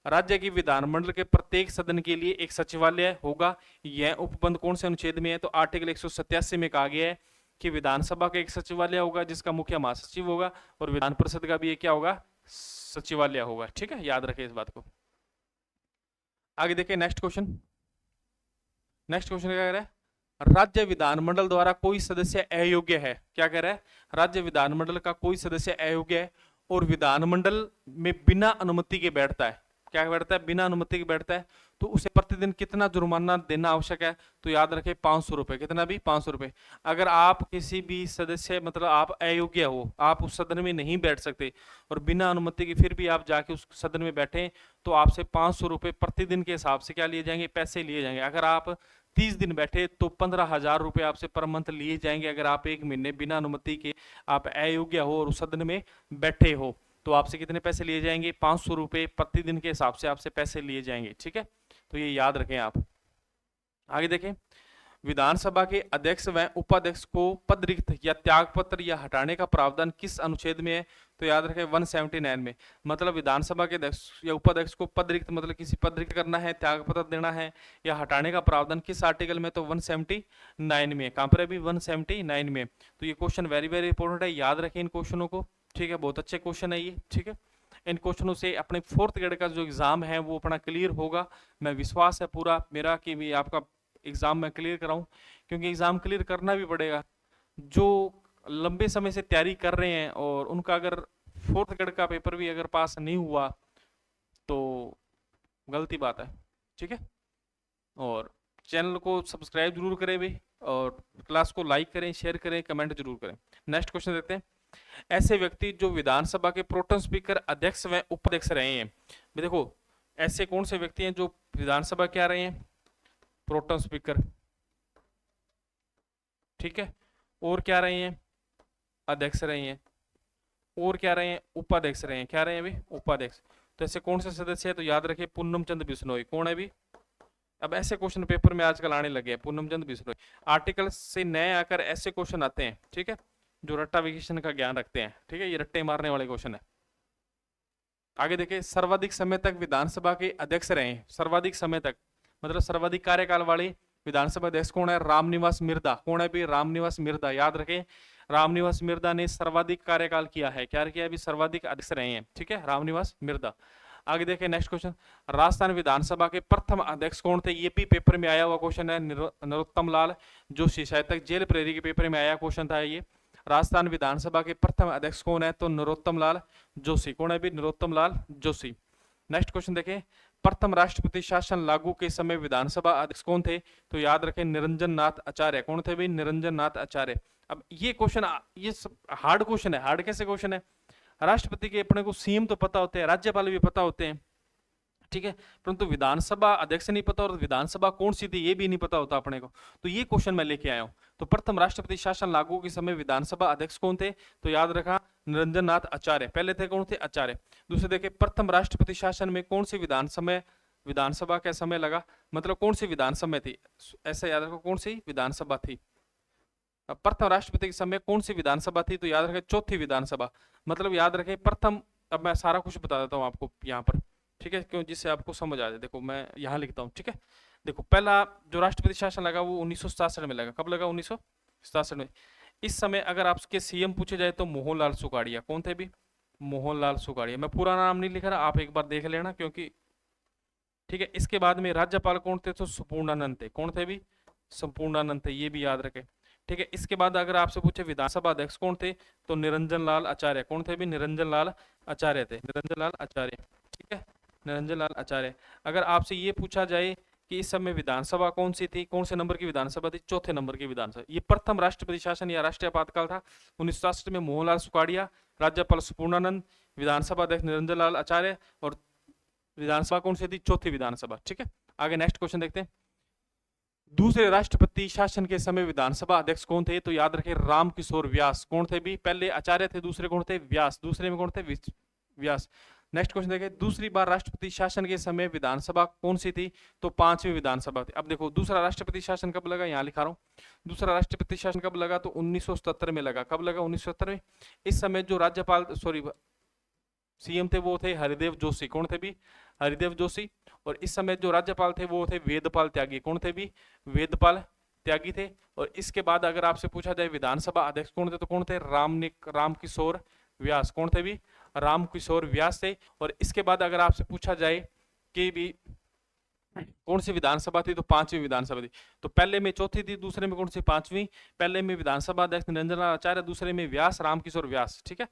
राज्य की विधानमंडल के प्रत्येक सदन के लिए एक सचिवालय होगा, यह उपबंध कौन से अनुच्छेद में है? तो आर्टिकल 187 में कहा गया है कि विधानसभा का एक सचिवालय होगा जिसका मुख्य महासचिव होगा, और विधान परिषद का भी एक क्या होगा, सचिवालय होगा। ठीक है, याद रखें इस बात को। आगे देखिए नेक्स्ट क्वेश्चन। नेक्स्ट क्वेश्चन क्या कह रहा है? राज्य विधानमंडल द्वारा कोई सदस्य अयोग्य है, क्या कह रहा है? राज्य विधानमंडल का कोई सदस्य अयोग्य है और विधानमंडल में बिना अनुमति के बैठता है, क्या बैठता है? बिना अनुमति के बैठता है, तो उसे प्रतिदिन कितना जुर्माना देना आवश्यक है? तो याद रखें 500 रुपए। कितना भी? 500 रुपए। अगर आप किसी भी सदस्य मतलब आप अयोग्य हो, आप उस सदन में नहीं बैठ सकते और बिना अनुमति के फिर भी आप जाके उस सदन में बैठे, तो आपसे 500 रुपए प्रतिदिन के हिसाब से क्या लिए जाएंगे? पैसे लिए जाएंगे। अगर आप 30 दिन बैठे तो 15,000 रुपए आपसे पर मंथ लिए जाएंगे। अगर आप एक महीने बिना अनुमति के आप अयोग्य हो और उस सदन में बैठे हो, तो आपसे कितने पैसे लिए जाएंगे? 500 रुपए प्रतिदिन के हिसाब से आपसे पैसे लिए जाएंगे। ठीक है, तो ये याद रखें आप। आगे देखें, विधानसभा के अध्यक्ष व उपाध्यक्ष को पद रिक्त या त्यागपत्र या हटाने का प्रावधान किस अनुच्छेद में है? तो याद रखें 179 में। मतलब विधानसभा के अध्यक्ष या उपाध्यक्ष को पद रिक्त मतलब किसी पद रिक्त करना है, त्यागपत्र देना है या हटाने का प्रावधान किस आर्टिकल में? तो 179 में। कहां पर है अभी? 179 में। तो ये क्वेश्चन वेरी वेरी इंपॉर्टेंट है, याद रखें इन क्वेश्चनों को। ठीक है, बहुत अच्छे क्वेश्चन है ये। ठीक है, इन क्वेश्चनों से अपने 4th ग्रेड का जो एग्जाम है वो अपना क्लियर होगा। मैं विश्वास है पूरा मेरा कि भी आपका एग्जाम में क्लियर कराऊं, क्योंकि एग्जाम क्लियर करना भी पड़ेगा। जो लंबे समय से तैयारी कर रहे हैं और उनका अगर 4th ग्रेड का पेपर भी अगर पास नहीं हुआ तो गलती बात है। ठीक है, और चैनल को सब्सक्राइब जरूर करें भी, और क्लास को लाइक करें, शेयर करें, कमेंट जरूर करें। नेक्स्ट क्वेश्चन देखते हैं। ऐसे व्यक्ति जो विधानसभा के प्रोटेम स्पीकर, अध्यक्ष व उपाध्यक्ष रहे हैं, देखो ऐसे कौन से व्यक्ति हैं जो विधानसभा क्या रहे हैं? Pro tem speaker. ठीक है, और क्या रहे हैं? अध्यक्ष रहे हैं। और क्या रहे हैं? उपाध्यक्ष रहे हैं। क्या रहे हैं अभी? उपाध्यक्ष। तो ऐसे कौन से सदस्य है? तो याद रखिए पूनम चंद बिश्नोई। कौन है अभी? अब ऐसे क्वेश्चन पेपर में आजकल आने लगे हैं, पूनम चंद बिश्नोई। आर्टिकल से नए आकर ऐसे क्वेश्चन आते हैं, ठीक है, जो रट्टाफिकेशन का ज्ञान रखते हैं। ठीक है, ये रट्टे मारने वाले क्वेश्चन है। आगे देखिए, सर्वाधिक समय तक विधानसभा के अध्यक्ष रहे हैं, सर्वाधिक समय तक मतलब सर्वाधिक कार्यकाल वाले विधानसभा अध्यक्ष कौन है? रामनिवास मिर्धा। कौन है भी? रामनिवास मिर्धा। याद रखें, रामनिवास मिर्धा ने सर्वाधिक कार्यकाल किया है। क्या किया? अभी सर्वाधिक अध्यक्ष रहे हैं। ठीक है, रामनिवास मिर्धा। आगे देखें नेक्स्ट क्वेश्चन। राजस्थान विधानसभा के प्रथम अध्यक्ष कौन थे? ये भी पेपर में आया हुआ क्वेश्चन है, नरोत्तम लाल जोशी। शायद तक जेल प्रेरी के पेपर में आया क्वेश्चन था ये। राजस्थान विधानसभा के प्रथम अध्यक्ष कौन है? तो नरोत्तम लाल जोशी। कौन है भी? नरोत्तम लाल जोशी। नेक्स्ट क्वेश्चन देखें, प्रथम राष्ट्रपति शासन लागू के समय विधानसभा अध्यक्ष कौन थे? तो याद रखें निरंजन नाथ आचार्य। कौन थे भी? निरंजन नाथ आचार्य। अब ये क्वेश्चन ये हार्ड क्वेश्चन है। हार्ड कैसे क्वेश्चन है? राष्ट्रपति के अपने को सीएम तो पता होते हैं, राज्यपाल भी पता होते हैं, ठीक है, परंतु विधानसभा अध्यक्ष नहीं पता और विधानसभा कौन सी थी ये भी नहीं पता होता अपने को। तो ये क्वेश्चन मैं लेके आया हूं। तो प्रथम राष्ट्रपति शासन लागू के समय विधानसभा अध्यक्ष कौन थे? तो याद रखा निरंजन नाथ आचार्य। पहले थे कौन थे? आचार्य। दूसरे देखे, प्रथम राष्ट्रपति शासन में कौन सी विधानसभा का समय लगा, मतलब कौन सी विधानसभा थी? ऐसा याद रखो, कौन सी विधानसभा थी? प्रथम राष्ट्रपति के समय कौन सी विधानसभा थी? तो याद रखें चौथी विधानसभा। मतलब याद रखें प्रथम, अब मैं सारा कुछ बता देता हूँ आपको यहाँ पर, ठीक है, क्यों? जिससे आपको समझ आ जाए। देखो मैं यहाँ लिखता हूँ, ठीक है। देखो पहला जो राष्ट्रपति शासन लगा वो 1967 में लगा। कब लगा? 1967 में। इस समय अगर आपके सीएम पूछे जाए तो मोहनलाल सुखाड़िया। कौन थे भी? मोहनलाल सुखाड़िया। मैं पूरा नाम नहीं लिख रहा, आप एक बार देख लेना, क्योंकि ठीक है। इसके बाद में राज्यपाल कौन थे? तो संपूर्णानंद थे। कौन थे भी? संपूर्णानंद थे, ये भी याद रखें, ठीक है। इसके बाद अगर आपसे पूछे विधानसभा अध्यक्ष कौन थे, तो निरंजन लाल आचार्य। कौन थे भी? निरंजन लाल आचार्य थे, निरंजन लाल आचार्य, ठीक है, निरंजन लाल आचार्य। अगर आपसे ये पूछा जाए कि इस समय विधानसभा कौन सी थी, कौन से नंबर की विधानसभा थी, चौथे नंबर की विधानसभा। ये प्रथम राष्ट्रपति शासन या राष्ट्रीय आपातकाल था। 1967 में मोहनलाल सुखाड़िया, राज्यपाल सुपूर्णानंद, विधानसभा अध्यक्ष निरंजन लाल आचार्य, और विधानसभा कौन सी थी, चौथी विधानसभा। ठीक है, आगे नेक्स्ट क्वेश्चन देखते हैं। दूसरे राष्ट्रपति शासन के समय विधानसभा अध्यक्ष कौन थे, तो याद रखें रामकिशोर व्यास। कौन थे भी, पहले आचार्य थे, दूसरे कौन थे, व्यास। दूसरे में कौन थे, व्यास। नेक्स्ट क्वेश्चन देखें, दूसरी बार राष्ट्रपति शासन के समय विधानसभा कौन सी थी, तो पांचवी विधानसभा थी। अब देखो दूसरा राष्ट्रपति शासन कब लगा, यहां लिखा रहा हूं। दूसरा राष्ट्रपति शासन कब लगा, तो 1977 में लगा। कब लगा, 1977 में। इस समय जो राज्यपाल सॉरी सीएम थे वो थे हरिदेव जोशी। कौन थे भी, हरिदेव जोशी। और इस समय जो राज्यपाल थे वो थे वेदपाल त्यागी। कौन थे भी, वेदपाल त्यागी थे। और इसके बाद अगर आपसे पूछा जाए विधानसभा अध्यक्ष कौन थे, तो कौन थे, रामकिशोर व्यास। कौन थे भी, रामकिशोर व्यास थे। और इसके बाद अगर आपसे पूछा जाए कि भी कौन सी विधानसभा थी, तो पांचवी विधानसभा थी। तो पहले में चौथी थी, दूसरे में कौन सी, पांचवी। पहले में विधानसभा अध्यक्ष निरंजन लाल आचार्य, दूसरे में व्यास, रामकिशोर व्यास। ठीक है,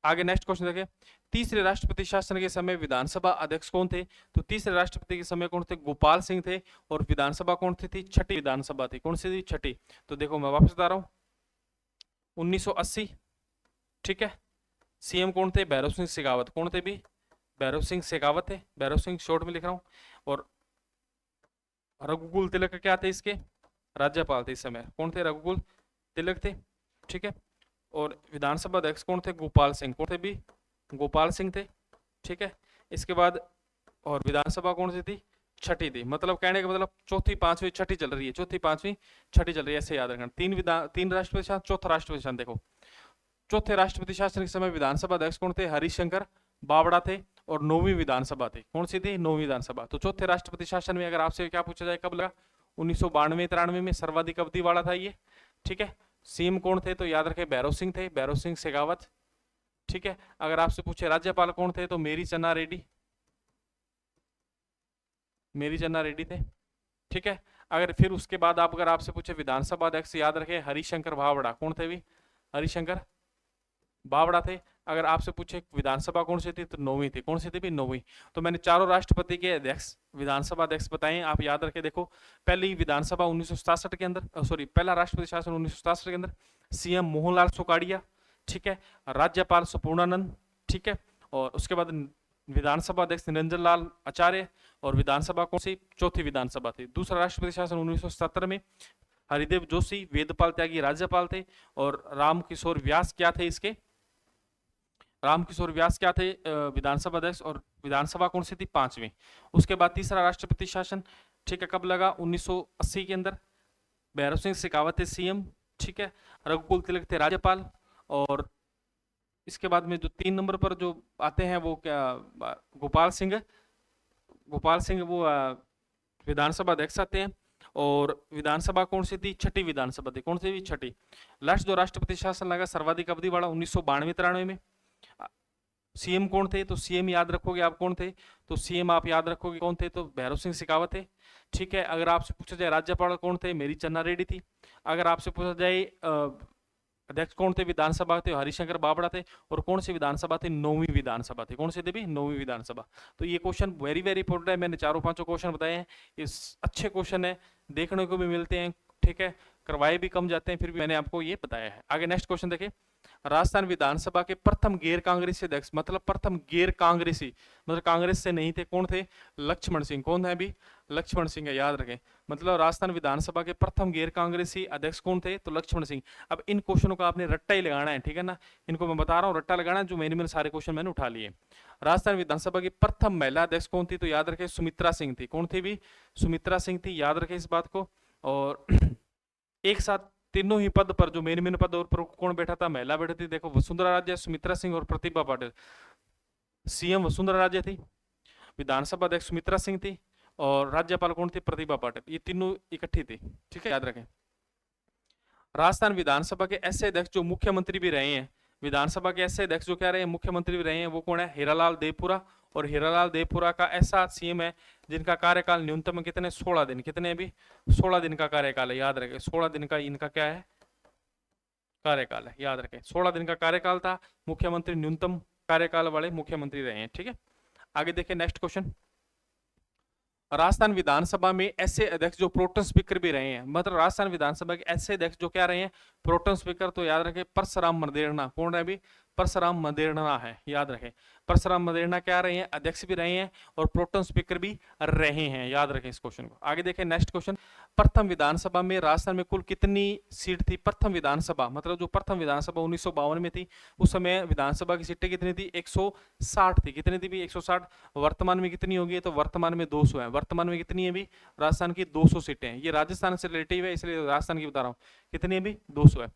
आगे नेक्स्ट क्वेश्चन देखें। तीसरे राष्ट्रपति शासन के समय विधानसभा अध्यक्ष कौन थे, तो तीसरे राष्ट्रपति के समय कौन थे, गोपाल सिंह थे। और विधानसभा कौन सी थी, छठी विधानसभा थी। कौन सी थी, छठी। तो देखो मैं वापस बता रहा हूं, 1980। ठीक है, सीएम कौन थे, भैरव सिंह शेखावत। कौन थे भी, भैरव सिंह शेखावत थे। भैरव सिंह शॉर्ट में लिख रहा हूं। और रघुकुल तिलक क्या थे, इसके राज्यपाल थे इस समय। कौन थे, रघुकुल तिलक थे। ठीक है, और विधानसभा अध्यक्ष कौन थे, गोपाल सिंह। कौन थे भी, गोपाल सिंह थे। ठीक है, इसके बाद और विधानसभा कौन सी थी, छठी थी। मतलब कहने का मतलब चौथी पांचवी छठी चल रही है, चौथी पांचवी छठी चल रही है, ऐसे याद रखना। तीन राष्ट्रपति शासन, चौथा राष्ट्रपति शासन। देखो चौथे राष्ट्रपति शासन के समय विधानसभा अध्यक्ष कौन थे, हरिशंकर बावड़ा थे। और नौवीं विधानसभा थी, कौन सी थी, नौवीं विधानसभा। तो चौथे राष्ट्रपति शासन में अगर आपसे क्या पूछा जाए कब लगा, 1992-93 में सर्वाधिक अवधि वाला था ये। ठीक है, सीएम कौन थे, तो याद रखें भैरव सिंह थे, भैरव सिंह शेखावत। ठीक है, अगर आपसे पूछे राज्यपाल कौन थे, तो मेरी चन्ना रेड्डी, मेरी चन्ना रेड्डी थे। ठीक है, अगर फिर उसके बाद आप अगर आपसे पूछे विधानसभा अध्यक्ष, याद रखें हरिशंकर बावड़ा। कौन थे भी, हरिशंकर बावड़ा थे। अगर आपसे पूछे विधानसभा कौन सी थी, तो नौवीं थी। कौन सी थी भी, नौवीं। तो मैंने चारों राष्ट्रपति के अध्यक्ष, विधानसभा अध्यक्ष बताए, आप याद रखें। देखो पहली विधानसभा 1967 के अंदर, सॉरी पहला राष्ट्रपति शासन 1967 के अंदर सीएम मोहनलाल सुखाड़िया। ठीक है, राज्यपाल सुपूर्णानंद। ठीक है, और उसके बाद विधानसभा अध्यक्ष निरंजन लाल आचार्य। और विधानसभा कौन सी, चौथी विधानसभा थी। दूसरा राष्ट्रपति शासन 1977 में हरिदेव जोशी, वेदपाल त्यागी राज्यपाल थे। और रामकिशोर व्यास क्या थे, इसके रामकिशोर व्यास क्या थे, विधानसभा अध्यक्ष। और विधानसभा कौन सी थी, पांचवी। उसके बाद तीसरा राष्ट्रपति शासन, ठीक है, कब लगा, 1980 के अंदर। भैरव सिंह शेखावत थे सीएम। ठीक है, रघुकुल तिलक थे राज्यपाल। और इसके बाद में जो 3 नंबर पर जो आते हैं वो क्या, गोपाल सिंह, गोपाल सिंह वो विधानसभा अध्यक्ष आते हैं। और विधानसभा कौन सी थी, छठी विधानसभा थी। कौन सी थी, छठी। लास्ट जो राष्ट्रपति शासन लगा सर्वाधिक अवधि वाला 1992-93 में। सीएम कौन थे, तो सीएम याद रखोगे आप कौन थे, तो सीएम आप याद रखोगे कौन थे, तो भैरव सिंह शेखावत थे। ठीक है, अगर आपसे पूछा जाए राज्यपाल कौन थे, मेरी चन्ना रेड्डी थी। अगर आपसे पूछा जाए अध्यक्ष कौन थे विधानसभा थे, हरिशंकर बावड़ा थे। और कौन सी विधानसभा थी, नौवीं विधानसभा थी। कौन सी थी भी, नौवीं विधानसभा। तो ये क्वेश्चन वेरी वेरी इंपॉर्टेंट है, मैंने चारों पांचों क्वेश्चन बताए हैं। ये अच्छे क्वेश्चन है, देखने को भी मिलते हैं। ठीक है, करवाए भी कम जाते हैं, फिर भी मैंने आपको ये बताया है। आगे नेक्स्ट क्वेश्चन देखें। राजस्थान विधानसभा के प्रथम गैर कांग्रेसी अध्यक्ष, मतलब प्रथम गैर कांग्रेसी, मतलब कांग्रेस से नहीं थे, कौन थे, लक्ष्मण सिंह। कौन है भी, लक्ष्मण सिंह है, याद रखें। मतलब राजस्थान विधानसभा के प्रथम गैर कांग्रेसी अध्यक्ष कौन थे, तो लक्ष्मण सिंह। अब इन क्वेश्चनों का आपने रट्टा ही लगाना है, ठीक है ना, इनको मैं बता रहा हूँ, रट्टा लगाना है। जो मैंने सारे क्वेश्चन मैंने उठा लिए। राजस्थान विधानसभा की प्रथम महिला अध्यक्ष कौन थी, तो याद रखें सुमित्रा सिंह थी। कौन थी भी, सुमित्रा सिंह थी, याद रखें इस बात को। और एक साथ तीनों ही पद पर, जो मेन पद और कौन बैठा था, महिला बैठी थी। देखो वसुंधरा राजे, सुमित्रा सिंह और प्रतिभा पाटिल। सीएम वसुंधरा राजे थी, विधानसभा अध्यक्ष सुमित्रा सिंह थी, और राज्यपाल कौन थी, प्रतिभा पाटिल। ये तीनों इकट्ठी थी। ठीक है, याद रखें। राजस्थान विधानसभा के ऐसे अध्यक्ष जो मुख्यमंत्री भी रहे हैं, विधानसभा के ऐसे अध्यक्ष जो क्या रहे हैं, मुख्यमंत्री भी रहे हैं, वो कौन है, हीरालाल देवपुरा। और हीरालाल देवपुरा का ऐसा सीएम है जिनका कार्यकाल न्यूनतम कितने, 16 दिन। कितने भी, 16 दिन का कार्यकाल है, याद रखें। 16 दिन का इनका क्या है, कार्यकाल है, याद रखें। 16 दिन का कार्यकाल था, मुख्यमंत्री न्यूनतम कार्यकाल वाले मुख्यमंत्री रहे हैं। ठीक है, आगे देखें नेक्स्ट क्वेश्चन। राजस्थान विधानसभा में ऐसे अध्यक्ष जो प्रोटेम स्पीकर भी रहे हैं, मतलब राजस्थान विधानसभा के ऐसे अध्यक्ष जो क्या रहे हैं, प्रोटेम स्पीकर। तो याद रखें परसराम मदेरणा। कौन है अभी? परसराम मदेरणा है, याद रखें। परसराम मदेरणा क्या रहे हैं? अध्यक्ष भी रहे हैं और प्रोटेम स्पीकर भी रहे हैं, याद रखें इस क्वेश्चन को। आगे देखें नेक्स्ट क्वेश्चन। प्रथम विधानसभा में राजस्थान में कुल कितनी सीट थी? प्रथम विधानसभा मतलब जो प्रथम विधानसभा 1952 में थी, उस समय विधानसभा की सीटें कितनी थी? 160 थी। कितनी थी भी? 160। वर्तमान में कितनी होगी? तो वर्तमान में 200 है। वर्तमान में कितनी है भी? राजस्थान की 200 सीटें हैं। ये राजस्थान से रिलेटिव है, इसलिए राजस्थान की बता रहा हूँ। कितनी है भी? 200 है।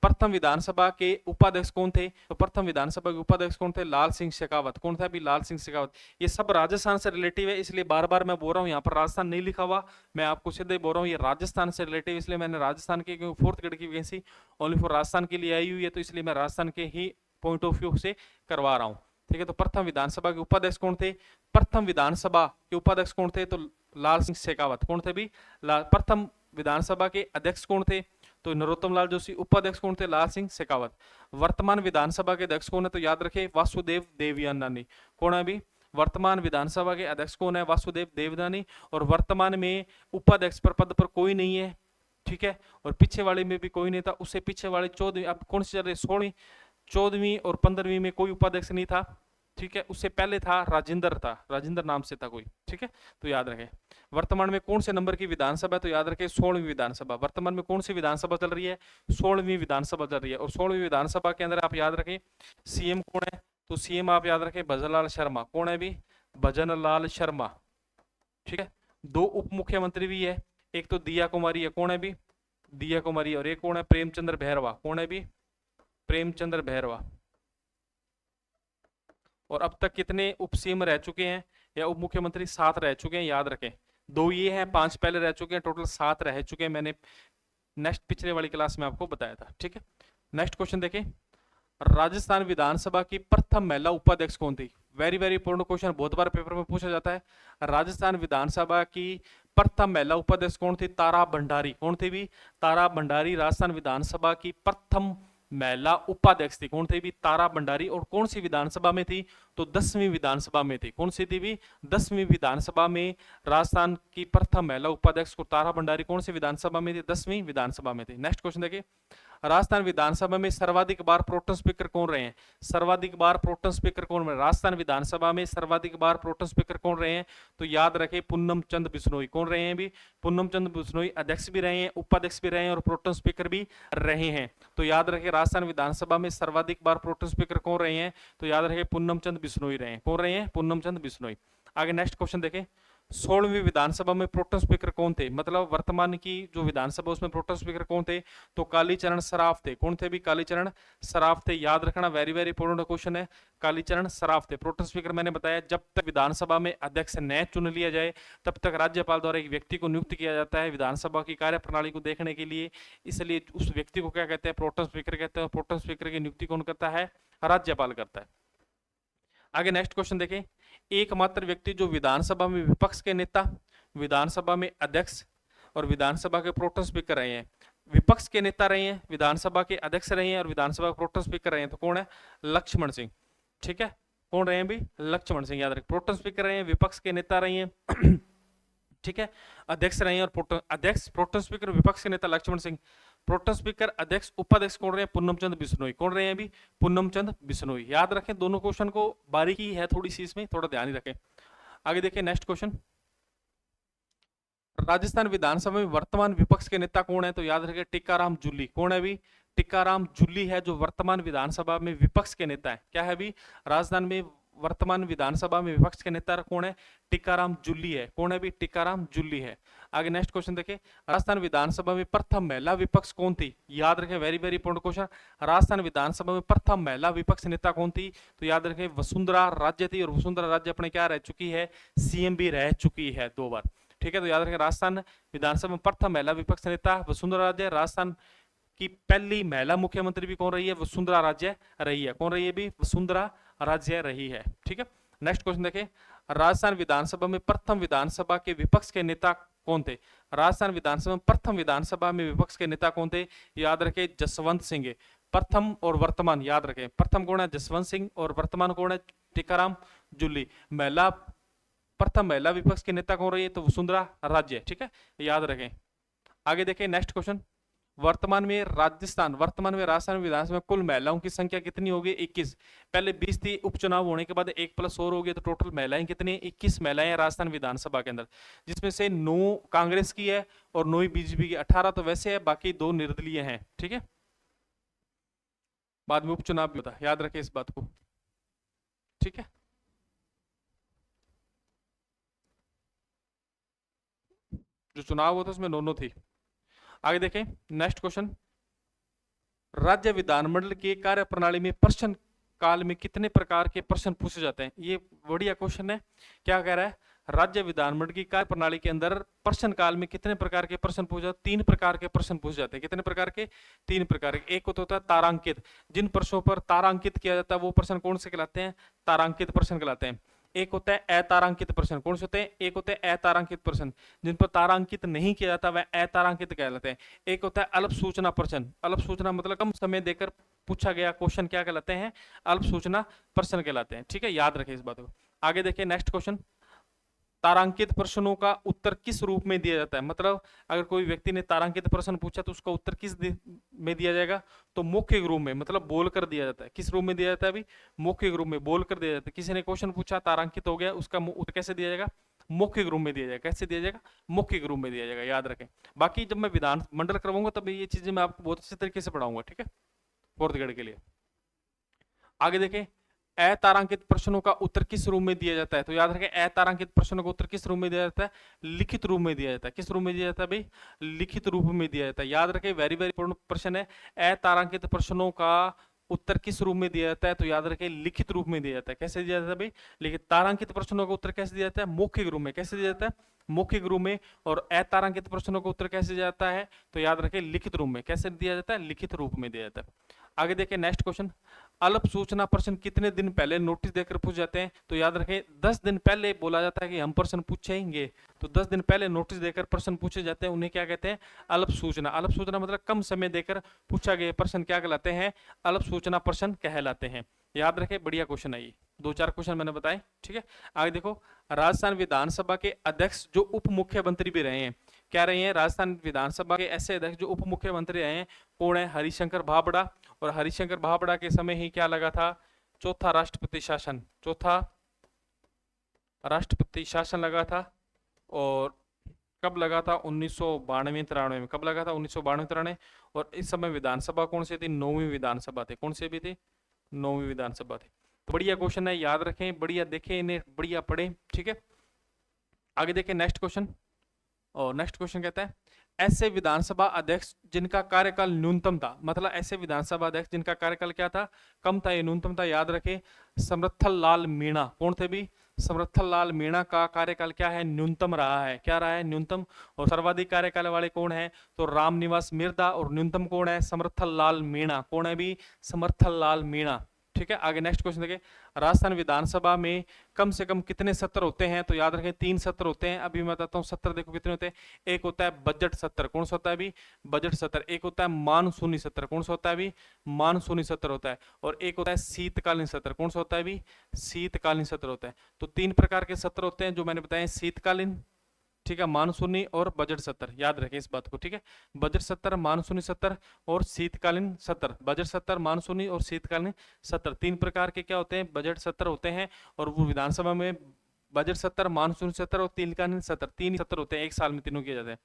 प्रथम विधानसभा के उपाध्यक्ष कौन थे? तो प्रथम विधानसभा के उपाध्यक्ष कौन थे? लाल सिंह शेखावत। कौन था अभी? लाल सिंह शेखावत। ये सब राजस्थान से रिलेटिव है, इसलिए बार बार मैं बोल रहा हूँ, यहाँ पर राजस्थान नहीं लिखा हुआ, मैं आपको सीधे बोल रहा हूँ ये राजस्थान से रिलेटिव, इसलिए मैंने राजस्थान के, क्योंकि फोर्थ ग्रेड की वैकेंसी ओनली फॉर राजस्थान के लिए आई हुई है, तो इसलिए मैं राजस्थान के ही पॉइंट ऑफ व्यू से करवा रहा हूँ। ठीक है, तो प्रथम विधानसभा के उपाध्यक्ष कौन थे? प्रथम विधानसभा के उपाध्यक्ष कौन थे? तो लाल सिंह शेखावत। कौन थे भी? प्रथम विधानसभा के अध्यक्ष कौन थे? तो नरोत्तम लाल जोशी। उपाध्यक्ष कौन थे? लाल सिंह शेखावत। वर्तमान विधानसभा के अध्यक्ष कौन है? तो याद रखें वासुदेव देवयानी। कौन है अभी? वर्तमान विधानसभा के अध्यक्ष कौन है? वासुदेव देवयानी। और वर्तमान में उपाध्यक्ष पर पद पर कोई नहीं है, ठीक है, और पीछे वाले में भी कोई नहीं था। उससे पीछे वाले 14वीं, अब कौन सी चल रही? 16वीं, 14वीं और 15वीं में कोई उपाध्यक्ष नहीं था, ठीक है। उससे पहले था राजेंद्र, था राजेंद्र नाम से था कोई, ठीक है, तो याद रखें। वर्तमान में कौन से नंबर की विधानसभा? तो याद रखें 16वीं विधानसभा। वर्तमान में कौन सी विधानसभा चल रही है? 16वीं विधानसभा चल रही है। और 16वीं विधानसभा के अंदर आप याद रखें सीएम कौन है? तो सीएम आप याद रखें भजनलाल शर्मा। कौन है भी? भजनलाल शर्मा, ठीक है। 2 उप मुख्यमंत्री भी है, एक तो दिया कुमारी है। कौन है भी? दिया कुमारी। और एक कौन है? प्रेमचंद्र भैरवा। कौन है भी? प्रेमचंद्र भैरवा। और अब तक कितने उप सीएम रह चुके हैं या उप मुख्यमंत्री? 7 रह चुके हैं, याद रखें। 2 ये हैं, 5 पहले रह चुके हैं, टोटल 7 रह चुके हैं। मैंने नेक्स्ट पिछले वाली क्लास में आपको बताया था, ठीक है। नेक्स्ट क्वेश्चन देखें। राजस्थान विधानसभा की प्रथम महिला उपाध्यक्ष कौन थी? वेरी वेरी इंपॉर्टेंट क्वेश्चन, बहुत बार पेपर में पूछा जाता है। राजस्थान विधानसभा की प्रथम महिला उपाध्यक्ष कौन थी? तारा भंडारी। कौन थी भी? तारा भंडारी राजस्थान विधानसभा की प्रथम महिला उपाध्यक्ष थी। कौन थी भी? तारा भंडारी। और कौन सी विधानसभा में थी? तो 10वीं विधानसभा में थी। कौन सी थी भी? 10वीं विधानसभा में राजस्थान की प्रथम महिला उपाध्यक्ष को तारा भंडारी कौन सी विधानसभा में थी? 10वीं विधानसभा में थी। नेक्स्ट क्वेश्चन देखिए। राजस्थान विधानसभा में सर्वाधिक बार प्रोटेम स्पीकर कौन रहे हैं? सर्वाधिक बार प्रोटेम स्पीकर कौन रहे? राजस्थान विधानसभा में सर्वाधिक बार प्रोटेम स्पीकर कौन रहे हैं? तो याद रखें पुन्नम चंद बिश्नोई। कौन रहे हैं भी? पुन्नम चंद बिश्नोई अध्यक्ष भी रहे हैं, उपाध्यक्ष भी रहे हैं और प्रोटेम स्पीकर भी रहे हैं। तो याद रखें राजस्थान विधानसभा में सर्वाधिक बार प्रोटेम स्पीकर कौन रहे हैं? तो याद रखें पुन्नम चंद बिश्नोई रहे हैं। कौन रहे हैं? पुन्नम चंद बिश्नोई। आगे नेक्स्ट क्वेश्चन देखें। 16वीं विधानसभा में प्रोटेम स्पीकर कौन थे? मतलब वर्तमान की जो विधानसभा उसमें प्रोटेम स्पीकर कौन थे? तो कालीचरण सराफ थे। कौन थे भी? कालीचरण सराफ थे। याद रखना, वेरी वेरी इंपॉर्टेंट क्वेश्चन है। कालीचरण सराफ थे। प्रोटेम स्पीकर मैंने बताया जब तक विधानसभा में अध्यक्ष न चुन लिया जाए तब तक राज्यपाल द्वारा एक व्यक्ति को नियुक्त किया जाता है विधानसभा की कार्यप्रणाली को देखने के लिए, इसलिए उस व्यक्ति को क्या कहते हैं? प्रोटेम स्पीकर कहते हैं। प्रोटेम स्पीकर की नियुक्ति कौन करता है? राज्यपाल करता है। आगे नेक्स्ट क्वेश्चन देखें। एकमात्र व्यक्ति जो विधानसभा में विपक्ष के नेता, विधानसभा में अध्यक्ष और विधानसभा के प्रोटेम स्पीकर रहे हैं, विपक्ष के नेता रहे हैं, विधानसभा के अध्यक्ष रहे हैं और विधानसभा के प्रोटेम स्पीकर रहे हैं, तो कौन है? लक्ष्मण सिंह, ठीक है। कौन रहे हैं भी? लक्ष्मण सिंह। याद रखें, प्रोटेम स्पीकर रहे हैं, विपक्ष के नेता रहे हैं, ठीक है, अध्यक्ष रहे हैं और अध्यक्ष, प्रोटेम स्पीकर, विपक्ष के नेता लक्ष्मण सिंह, प्रोटेम स्पीकर, अध्यक्ष, उपाध्यक्ष कौन रहे हैं? पुन्नमचंद बिश्नोई। कौन रहे हैं अभी? पुन्नमचंद बिश्नोई। याद रखें, दोनों क्वेश्चन को बारीकी है थोड़ी सी, इसमें थोड़ा ध्यान ही रखें। आगे देखिए नेक्स्ट क्वेश्चन। राजस्थान विधानसभा में वर्तमान विपक्ष के नेता कौन है? तो याद रखें टीकाराम जूली। कौन है अभी? टीकाराम जूली है जो वर्तमान विधानसभा में विपक्ष के नेता है। क्या है अभी? राजस्थान में वर्तमान विधानसभा में विपक्ष के नेता कौन है? टीकाराम जूली है। कौन है भी? टीकाराम जूली है। आगे नेक्स्ट क्वेश्चन देखें। राजस्थान विधानसभा में प्रथम महिला विपक्ष कौन थी? याद रखें, very very important question. Rajasthan विधानसभा में प्रथम महिला विपक्ष नेता कौन थी? तो याद रखें वसुंधरा राज्य थी, और वसुंधरा राज्य अपने क्या रह चुकी है? सीएम भी रह चुकी है 2 बार, ठीक है। तो याद रखें राजस्थान विधानसभा में प्रथम महिला विपक्ष नेता वसुंधरा राजे। राजस्थान की पहली महिला मुख्यमंत्री भी कौन रही है? वसुंधरा राजे रही है। कौन रही है भी? वसुंधरा राजे रही है, ठीक है। नेक्स्ट क्वेश्चन देखें। राजस्थान विधानसभा में प्रथम विधानसभा के विपक्ष के नेता कौन थे? राजस्थान विधानसभा में प्रथम विधानसभा में विपक्ष के नेता कौन थे? याद रखें जसवंत सिंह। प्रथम और वर्तमान याद रखें, प्रथम कौन है? जसवंत सिंह और वर्तमान कौन है? टीकाराम जूली। महिला प्रथम महिला विपक्ष के नेता कौन रही है? तो वसुंधरा राजे, ठीक है, याद रखें। आगे देखें नेक्स्ट क्वेश्चन, वर्तमान में राजस्थान विधानसभा में कुल महिलाओं की संख्या कितनी होगी? 21। पहले 20 थी, उपचुनाव होने के बाद 1 प्लस और हो गया, तो टोटल महिलाएं कितनी? 21 महिलाएं हैं राजस्थान विधानसभा के अंदर, जिसमें से 9 कांग्रेस की है और 9 ही बीजेपी की। 18 तो वैसे है, बाकी 2 निर्दलीय हैं, ठीक है। बाद में उपचुनाव भी होता है, याद रखें इस बात को, ठीक है। जो चुनाव होता है उसमें 9 थी। आगे देखें नेक्स्ट क्वेश्चन, राज्य विधानमंडल की कार्य प्रणाली में प्रश्न काल में कितने प्रकार के प्रश्न पूछे जाते हैं? ये बढ़िया क्वेश्चन है। क्या कह रहा है? राज्य विधानमंडल की कार्य प्रणाली के अंदर प्रश्न काल में कितने प्रकार के प्रश्न पूछे जाते हैं? 3 प्रकार के प्रश्न पूछे जाते हैं। कितने प्रकार के? 3 प्रकार के। एक होता है तारांकित, जिन प्रश्नों पर तारांकित किया जाता है वो प्रश्न कौन से कहलाते हैं? तारांकित प्रश्न कहलाते हैं। एक होता है अतारांकित प्रश्न, कौन से होते हैं? एक होते हैं अतारांकित प्रश्न, जिन पर तारांकित नहीं किया जाता वह अतारांकित कहलाते हैं। एक होता है अल्प सूचना प्रश्न, अल्प सूचना मतलब कम समय देकर पूछा गया क्वेश्चन क्या कहलाते हैं? अल्प सूचना प्रश्न कहलाते हैं, ठीक है, याद रखें इस बात को। आगे देखिए नेक्स्ट क्वेश्चन, तारांकित प्रश्नों का उत्तर किस रूप में दिया जाता है? मतलब अगर कोई व्यक्ति ने तारांकित प्रश्न पूछा तो उसका उत्तर किस में दिया जाएगा? तो मौखिक रूप में, मतलब बोलकर दिया जाता है। किस रूप में दिया जाता है? अभी मौखिक रूप में बोलकर दिया जाता है। किसी ने क्वेश्चन पूछा, तारांकित हो गया, उसका उत्तर कैसे दिया जाएगा? मौखिक रूप में दिया जाएगा। कैसे दिया जाएगा? मौखिक रूप में दिया जाएगा, याद रखें। बाकी जब मैं विधान मंडल करवाऊंगा तब ये चीजें मैं आपको बहुत अच्छे तरीके से पढ़ाऊंगा, ठीक है, 4th ग्रेड के लिए। आगे देखें, अतारांकित प्रश्नों का उत्तर किस रूप में दिया जाता है? तो याद रखें, अतारांकित प्रश्नों का उत्तर किस रूप में दिया जाता है? लिखित रूप में दिया जाता है। किस रूप में दिया जाता है भाई? लिखित रूप में दिया जाता है। याद रखें, वेरी वेरी इंपॉर्टेंट प्रश्न है। अतारांकित प्रश्नों का उत्तर किस रूप में दिया जाता है? तो याद रखें, लिखित रूप में दिया जाता है। कैसे दिया जाता है भाई? लिखित। तारांकित प्रश्नों का उत्तर कैसे दिया जाता है? मौखिक रूप में। कैसे दिया जाता है? मौखिक रूप में। और अतारांकित प्रश्नों का उत्तर कैसे दिया जाता है? तो याद रखें, लिखित रूप में। कैसे दिया जाता है? लिखित रूप में दिया जाता है। आगे देखें नेक्स्ट क्वेश्चन, अल्प सूचना प्रश्न कितने दिन पहले नोटिस देकर पूछ जाते हैं? तो याद रखें, 10 दिन पहले बोला जाता है कि हम प्रश्न पूछेंगे, तो 10 दिन पहले नोटिस देकर प्रश्न पूछे जाते हैं, उन्हें क्या कहते हैं? अल्प सूचना। अल्प सूचना मतलब कम समय देकर पूछा गया प्रश्न क्या कहलाते हैं? अल्प सूचना प्रश्न कहलाते हैं। याद रखें, बढ़िया क्वेश्चन है ये। 2-4 क्वेश्चन मैंने बताए, ठीक है। आगे देखो, राजस्थान विधानसभा के अध्यक्ष जो उप मुख्यमंत्री भी रहे हैं, क्या रहे हैं? राजस्थान विधानसभा के ऐसे अध्यक्ष जो उप मुख्यमंत्री रहे हैं, कौन है? हरिशंकर भाबड़ा। और हरिशंकर भाबड़ा के समय ही क्या लगा था? चौथा राष्ट्रपति शासन, चौथा राष्ट्रपति शासन लगा था। और कब लगा था? 1992-93 में। कब लगा था? 1992-93। और इस समय विधानसभा कौन सी थी? 9वीं विधानसभा थी। कौन सी भी थी? 9वीं विधानसभा थी। तो बढ़िया क्वेश्चन है, याद रखें, बढ़िया देखें इन्हें, बढ़िया पढ़ें, ठीक है। आगे देखें नेक्स्ट क्वेश्चन, और नेक्स्ट क्वेश्चन कहता है, ऐसे विधानसभा अध्यक्ष जिनका कार्यकाल न्यूनतम था, मतलब ऐसे विधानसभा अध्यक्ष जिनका कार्यकाल क्या था? कम था, ये न्यूनतम था। याद रखें, समर्थल लाल मीणा। कौन थे भी? समर्थल लाल मीणा का कार्यकाल क्या है? न्यूनतम रहा है। क्या रहा है? न्यूनतम। और सर्वाधिक कार्यकाल वाले कौन है? तो रामनिवास मिर्धा। और न्यूनतम कौन है? समर्थल लाल मीणा। कौन है भी? समर्थल लाल मीणा, ठीक है। आगे नेक्स्ट क्वेश्चन देखिए, राजस्थान विधानसभा में कम से कम कितने सत्र होते हैं? तो याद रखें, 3 सत्र होते हैं। अभी मैं बताता हूँ सत्र, देखो कितने होते हैं। एक होता है बजट सत्र। कौन सा होता है अभी? बजट सत्र। एक होता है मानसूनी सत्र। कौन सा होता है अभी? मानसूनी सत्र होता है। और एक होता है शीतकालीन सत्र। कौन सा होता है अभी? शीतकालीन सत्र होता है। तो 3 प्रकार के सत्र होते हैं जो मैंने बताए, शीतकालीन, ठीक है, मानसूनी और बजट सत्र। याद रखें इस बात को, ठीक है। बजट सत्र, मानसूनी सत्र और शीतकालीन सत्र। बजट सत्र, मानसूनी और शीतकालीन सत्र, 3 प्रकार के क्या होते हैं? बजट सत्र होते हैं। और वो विधानसभा में बजट सत्र, मानसूनी सत्र और शीतकालीन सत्र, 3 सत्र होते हैं, एक साल में तीनों किए जाते हैं।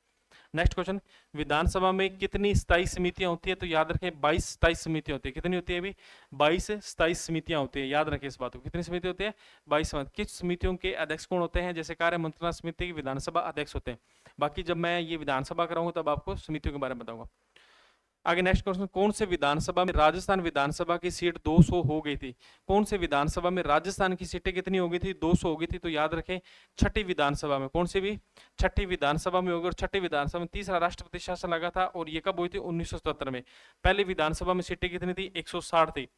नेक्स्ट क्वेश्चन, विधानसभा में कितनी स्थायी समितियां होती है? तो याद रखें, 22 स्थायी समितियां होती है। कितनी होती है अभी? 22 स्थायी समितियां होती है। याद रखें इस बात को। कितनी समिति होती है? 22 समिति। किस समितियों के अध्यक्ष कौन होते हैं? जैसे कार्य मंत्रणा समिति के विधानसभा अध्यक्ष होते हैं। बाकी जब मैं ये विधानसभा कराऊंगा तब आपको समितियों के बारे में बताऊंगा। आगे नेक्स्ट क्वेश्चन, कौन से विधानसभा में राजस्थान विधानसभा की सीट 200 हो गई थी? कौन से विधानसभा में राजस्थान की सीटें कितनी हो गई थी? 200 हो गई थी। तो याद रखें, छठी विधानसभा में। कौन सी भी? छठी विधानसभा में होगी। और छठी विधानसभा में तीसरा राष्ट्रपति शासन लगा था। और ये कब हुई थी? 1977 में। पहली विधानसभा में सीटें कितनी थी? 160 थी,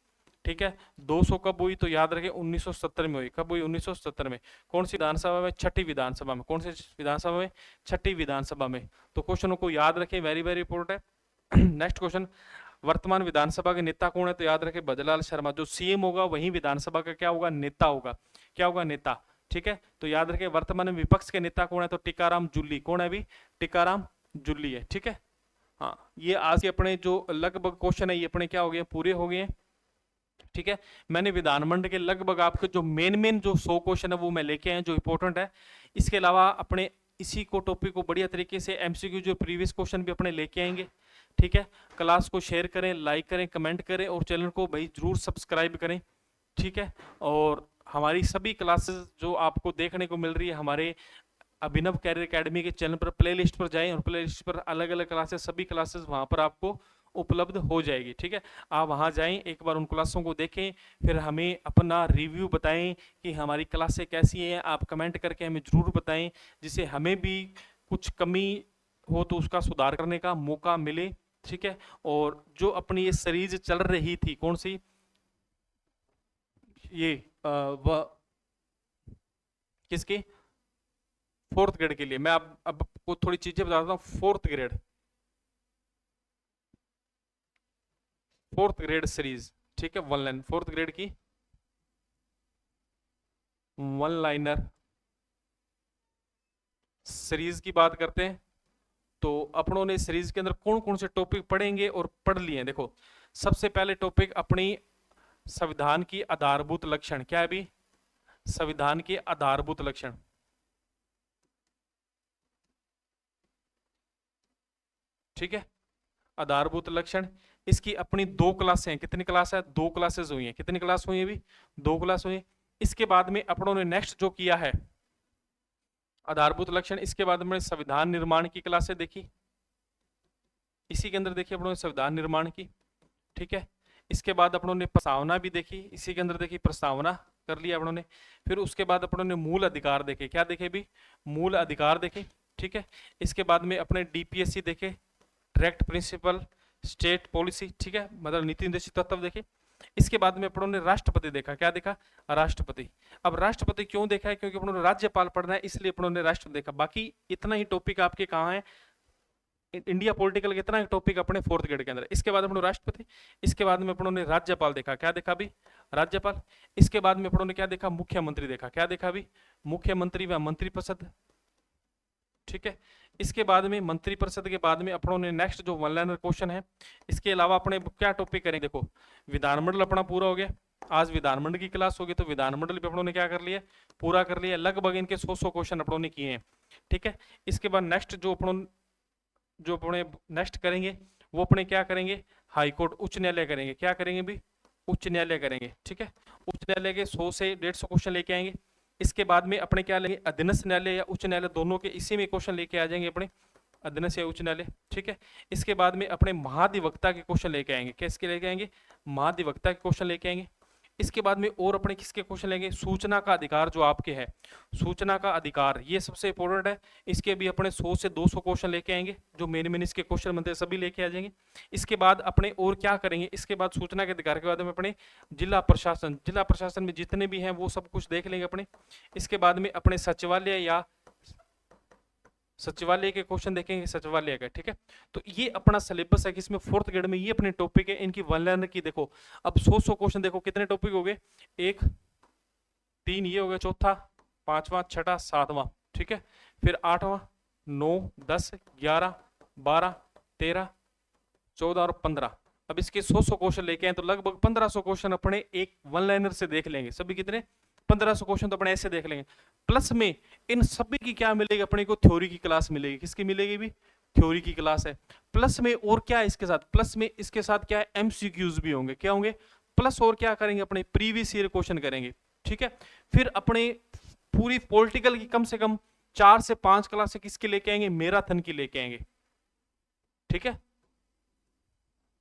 ठीक है। 200 कब हुई? तो याद रखें 1970 में हुई। कब हुई? 1970 में। कौन सी विधानसभा में? छठी विधानसभा में। कौन सी विधानसभा में? छठी विधानसभा में। तो क्वेश्चनों को याद रखें, वेरी वेरी इंपॉर्टेंट है। नेक्स्ट क्वेश्चन, वर्तमान विधानसभा के नेता कौन है? तो याद रखें, भजनलाल शर्मा। जो सीएम होगा वही विधानसभा का क्या होगा? नेता होगा। क्या होगा? नेता। ठीक है, तो याद रखें वर्तमान में विपक्ष के नेता कौन है, तो टीकाराम जूली। कौन है अभी, टीकाराम जूली है। ठीक है, हाँ ये आज के अपने जो लगभग क्वेश्चन है ये अपने क्या हो गए, पूरे हो गए हैं। ठीक है, मैंने विधानमंडल के लगभग आपके जो मेन जो 100 क्वेश्चन है वो मैं लेके आया जो इंपॉर्टेंट है। इसके अलावा अपने इसी को टॉपिक को बढ़िया तरीके से एमसीक्यू जो प्रीवियस क्वेश्चन भी अपने लेके आएंगे। ठीक है, क्लास को शेयर करें, लाइक करें, कमेंट करें और चैनल को भाई जरूर सब्सक्राइब करें। ठीक है, और हमारी सभी क्लासेस जो आपको देखने को मिल रही है हमारे अभिनव कैरियर एकेडमी के चैनल पर प्लेलिस्ट पर जाएं और प्लेलिस्ट पर अलग अलग क्लासेस, सभी क्लासेस वहां पर आपको उपलब्ध हो जाएगी। ठीक है, आप वहां जाएं, एक बार उन क्लासों को देखें, फिर हमें अपना रिव्यू बताएं कि हमारी क्लासें कैसी हैं। आप कमेंट करके हमें जरूर बताएं, जिससे हमें भी कुछ कमी हो तो उसका सुधार करने का मौका मिले। ठीक है, और जो अपनी ये सीरीज चल रही थी, कौन सी, ये वह किसकी, 4th ग्रेड के लिए, मैं अब आपको थोड़ी चीजें बताता हूँ। 4th ग्रेड सीरीज, ठीक है, 1 लाइन 4th ग्रेड की 1 लाइनर सीरीज की बात करते हैं। तो अपनों ने सीरीज के अंदर कौन कौन से टॉपिक पढ़ेंगे और पढ़ लिए हैं। देखो, सबसे पहले टॉपिक अपनी संविधान की आधारभूत लक्षण, क्या है अभी, संविधान के आधारभूत लक्षण। ठीक है, आधारभूत लक्षण, इसकी अपनी 2 क्लासें हैं। कितनी क्लास है, 2 क्लासेस हुई हैं। कितनी क्लास हुई है अभी, 2 क्लास हुई है। इसके बाद में अपनों ने नेक्स्ट जो किया है आधारभूत लक्षण, इसके बाद में संविधान निर्माण की क्लासें देखी, इसी के अंदर देखी अपनों ने संविधान निर्माण की। ठीक है, इसके बाद अपनों ने प्रस्तावना भी देखी, इसी के अंदर देखी प्रस्तावना कर लिया अपनों ने। फिर उसके बाद अपनों ने मूल अधिकार देखे, क्या देखे भी, मूल अधिकार देखे। ठीक है, इसके बाद में अपने डीपीएससी देखे, डायरेक्ट प्रिंसिपल स्टेट पॉलिसी। ठीक है, मतलब नीति निर्देशित तत्व देखे। इसके बाद में अपनों ने राष्ट्रपति देखा, क्या देखा, राष्ट्रपति। अब राष्ट्रपति क्यों देखा है, क्योंकि अपनों ने राज्यपाल पढ़ना है, इसलिए अपनों ने राष्ट्रपति देखा। बाकी इतना ही टॉपिक आपके कहाँ है, इंडिया पॉलिटिकल के इतना टॉपिक अपने 4th ग्रेड के अंदर। इसके बाद अपनों राष्ट्रपति, इसके बाद में अपनों ने राज्यपाल देखा, क्या देखा भी, राज्यपाल। इसके बाद में अपनों ने क्या देखा, मुख्यमंत्री देखा, क्या देखा भी, मुख्यमंत्री व मंत्रिपरिषद। ठीक है, इसके बाद में मंत्रिपरिषद के बाद में अपनों ने नेक्स्ट जो 1 लाइनर क्वेश्चन है, इसके अलावा अपने क्या टॉपिक करेंगे। देखो, विधानमंडल अपना पूरा हो गया, आज विधानमंडल की क्लास होगी, तो विधानमंडल भी अपनों ने क्या कर लिया, पूरा कर लिया। लगभग इनके 100 क्वेश्चन अपनों ने किए हैं। ठीक है, इसके बाद नेक्स्ट जो अपने नेक्स्ट करेंगे वो अपने क्या करेंगे, हाई कोर्ट उच्च न्यायालय करेंगे। क्या करेंगे भी, उच्च न्यायालय करेंगे। ठीक है, उच्च न्यायालय के 100 से 150 क्वेश्चन लेके आएंगे। इसके बाद में अपने क्या लेंगे, अधीनस्थ न्यायालय या उच्च न्यायालय, दोनों के इसी में क्वेश्चन लेके आ जाएंगे अपने, अधीनस्थ या उच्च न्यायालय। ठीक है, इसके बाद में अपने महाधिवक्ता के क्वेश्चन लेके आएंगे। किसके लेके आएंगे, महाधिवक्ता के क्वेश्चन लेके आएंगे। इसके बाद में और अपने किसके क्वेश्चन लेंगे, सूचना का अधिकार जो आपके है, सूचना का अधिकार, ये सबसे इंपॉर्टेंट है। इसके भी अपने 100 से 200 क्वेश्चन लेके आएंगे, जो मेन इसके क्वेश्चन बनते हैं सभी लेके आ जाएंगे। इसके बाद अपने और क्या करेंगे, इसके बाद सूचना के अधिकार के बाद में अपने जिला प्रशासन में जितने भी हैं वो सब कुछ देख लेंगे अपने। इसके बाद में अपने सचिवालय के क्वेश्चन देखेंगे, सचिवालय का। ठीक है, तो ये अपना सिलेबस है कि इसमें 4th ग्रेड में ये अपने टॉपिक है। इनकी 1 लाइनर की देखो, अब 100 क्वेश्चन देखो कितने टॉपिक हो गए, 1 3 ये हो गया, चौथा, 5वां, 6वां, 7वां। ठीक है, फिर 8वां, 9 10 11 12 13 14 और 15। अब इसके 100 क्वेश्चन लेके आए तो लगभग 1500 क्वेश्चन अपने एक 1 लाइनर से देख लेंगे। सभी कितने, 1500 क्वेश्चन तो अपने ऐसे देख लेंगे। प्लस में इन सभी की क्या मिलेगी, अपने को थ्योरी की क्लास मिलेगी। किसकी मिलेगी भी, थ्योरी की क्लास है। प्लस में और क्या है इसके साथ, प्लस में इसके साथ क्या है, एमसीक्यूज भी होंगे। क्या होंगे, प्लस और क्या करेंगे, अपने प्रीवियस ईयर क्वेश्चन करेंगे। ठीक है, फिर अपने पूरी पॉलिटिकल की कम से कम 4 से 5 क्लासें किसके लेके आएंगे, मैराथन की लेके आएंगे। ठीक है,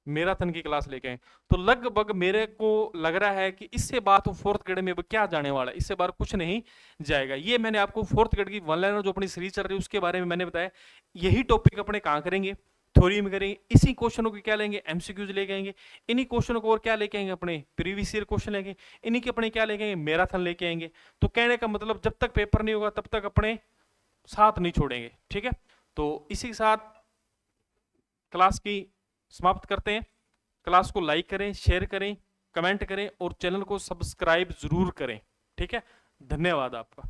मैराथन की क्लास लेके आए। तो लगभग मेरे को लग रहा है कि इससे बात तो 4th ग्रेड में क्या जाने वाला है, इससे बार कुछ नहीं जाएगा। ये मैंने आपको 4th ग्रेड की 1 लाइनर जो अपनी सीरीज चल रही है उसके बारे में मैंने बताया। यही टॉपिक अपने कहां करेंगे, थ्योरी में करेंगे। इसी क्वेश्चनों को क्या लेंगे, एमसीक्यूज लेके आएंगे। इन्हीं क्वेश्चनों को और क्या लेके आएंगे, अपने प्रीवियस ईयर क्वेश्चन लेंगे। इन्हीं के अपने क्या लेके आएंगे, मैराथन लेके आएंगे। तो कहने का मतलब जब तक पेपर नहीं होगा तब तक अपने साथ नहीं छोड़ेंगे। ठीक है, तो इसी के साथ क्लास की समाप्त करते हैं। क्लास को लाइक करें, शेयर करें, कमेंट करें और चैनल को सब्सक्राइब जरूर करें। ठीक है, धन्यवाद आपका।